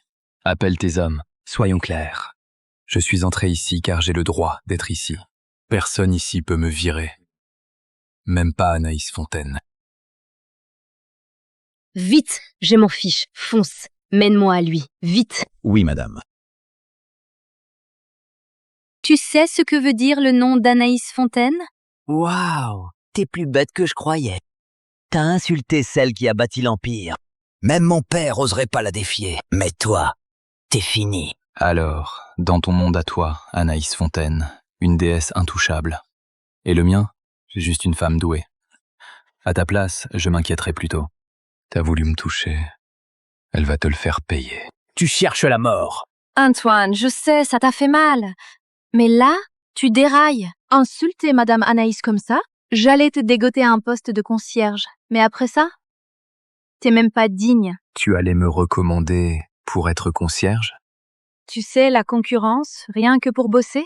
appelle tes hommes. Soyons clairs. Je suis entré ici car j'ai le droit d'être ici. Personne ici peut me virer. Même pas Anaïs Fontaine. Vite, je m'en fiche. Fonce. Mène-moi à lui. Vite. Oui, madame. Tu sais ce que veut dire le nom d'Anaïs Fontaine? Waouh, t'es plus bête que je croyais. T'as insulté celle qui a bâti l'Empire. Même mon père oserait pas la défier. Mais toi, t'es fini. Alors, dans ton monde à toi, Anaïs Fontaine, une déesse intouchable. Et le mien, c'est juste une femme douée. À ta place, je m'inquiéterais plutôt. T'as voulu me toucher. Elle va te le faire payer. Tu cherches la mort. Antoine, je sais, ça t'a fait mal. Mais là, tu dérailles. Insulter Madame Anaïs comme ça? J'allais te dégoter à un poste de concierge. Mais après ça? T'es même pas digne. Tu allais me recommander pour être concierge? Tu sais, la concurrence, rien que pour bosser?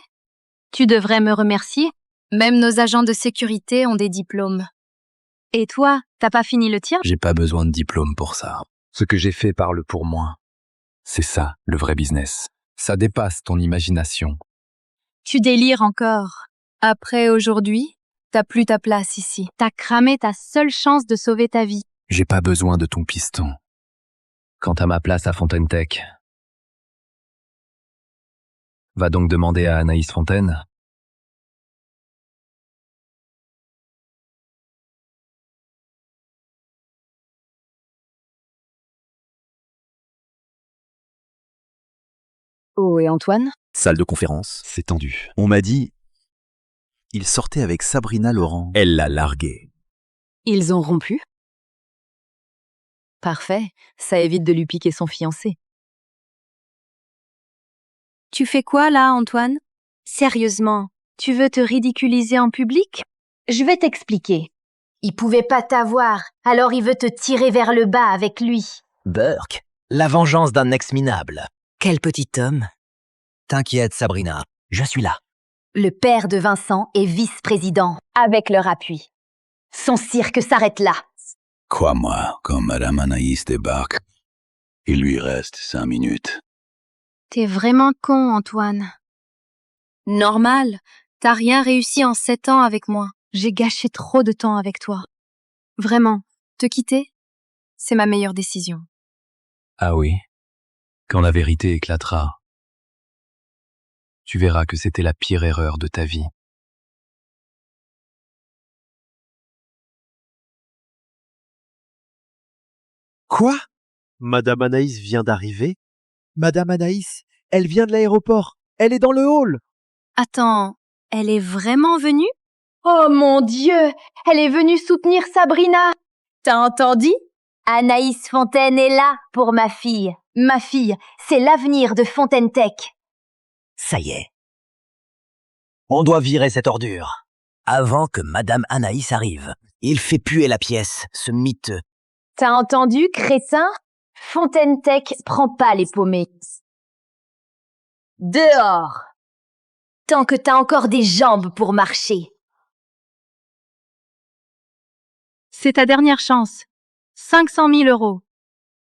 Tu devrais me remercier. Même nos agents de sécurité ont des diplômes. Et toi, t'as pas fini le tien? J'ai pas besoin de diplôme pour ça. Ce que j'ai fait parle pour moi. C'est ça, le vrai business. Ça dépasse ton imagination. Tu délires encore. Après aujourd'hui, t'as plus ta place ici. T'as cramé ta seule chance de sauver ta vie. J'ai pas besoin de ton piston. Quant à ma place à Fontaine Tech, va donc demander à Anaïs Fontaine. Oh, et Antoine? Salle de conférence, c'est tendu. On m'a dit... il sortait avec Sabrina Laurent. Elle l'a largué. Ils ont rompu? Parfait, ça évite de lui piquer son fiancé. Tu fais quoi là, Antoine? Sérieusement, tu veux te ridiculiser en public? Je vais t'expliquer. Il pouvait pas t'avoir, alors il veut te tirer vers le bas avec lui. Burke, la vengeance d'un ex minable. Quel petit homme. T'inquiète, Sabrina, je suis là. Le père de Vincent est vice-président, avec leur appui. Son cirque s'arrête là. Crois-moi, quand Madame Anaïs débarque, il lui reste 5 minutes. T'es vraiment con, Antoine. Normal, t'as rien réussi en 7 ans avec moi. J'ai gâché trop de temps avec toi. Vraiment, te quitter, c'est ma meilleure décision. Ah oui, quand la vérité éclatera, tu verras que c'était la pire erreur de ta vie. Quoi? Madame Anaïs vient d'arriver? Madame Anaïs, elle vient de l'aéroport. Elle est dans le hall. Attends, elle est vraiment venue? Oh mon Dieu, elle est venue soutenir Sabrina. T'as entendu? Anaïs Fontaine est là pour ma fille. Ma fille, c'est l'avenir de Fontaine Tech. Ça y est. On doit virer cette ordure. Avant que Madame Anaïs arrive. Il fait puer la pièce, ce miteux. T'as entendu, crétin? Fontaine Tech prend pas les paumés. Dehors! Tant que t'as encore des jambes pour marcher. C'est ta dernière chance. 500 000 euros.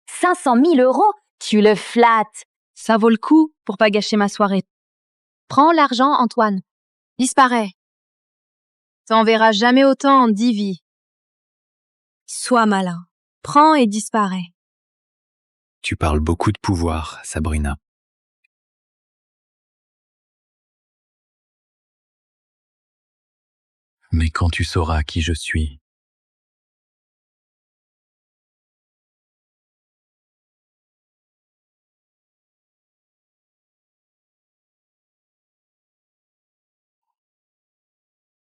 500 000 euros? Tu le flattes. Ça vaut le coup pour pas gâcher ma soirée. Prends l'argent, Antoine. Disparais. T'en verras jamais autant en 10 vies. Sois malin. Prends et disparais. Tu parles beaucoup de pouvoir, Sabrina. Mais quand tu sauras qui je suis,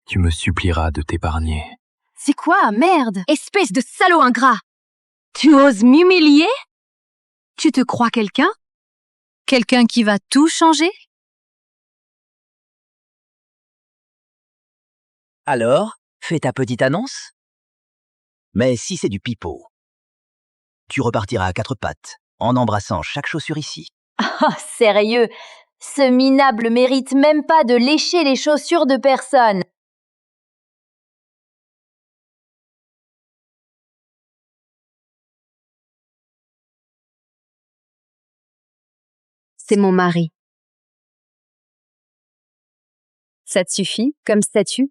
tu me supplieras de t'épargner. C'est quoi, merde? Espèce de salaud ingrat! Tu oses m'humilier? Tu te crois quelqu'un? Quelqu'un qui va tout changer? Alors, fais ta petite annonce. Mais si c'est du pipeau, tu repartiras à 4 pattes, en embrassant chaque chaussure ici. Ah, sérieux? Ce minable mérite même pas de lécher les chaussures de personne. C'est mon mari. Ça te suffit comme statut?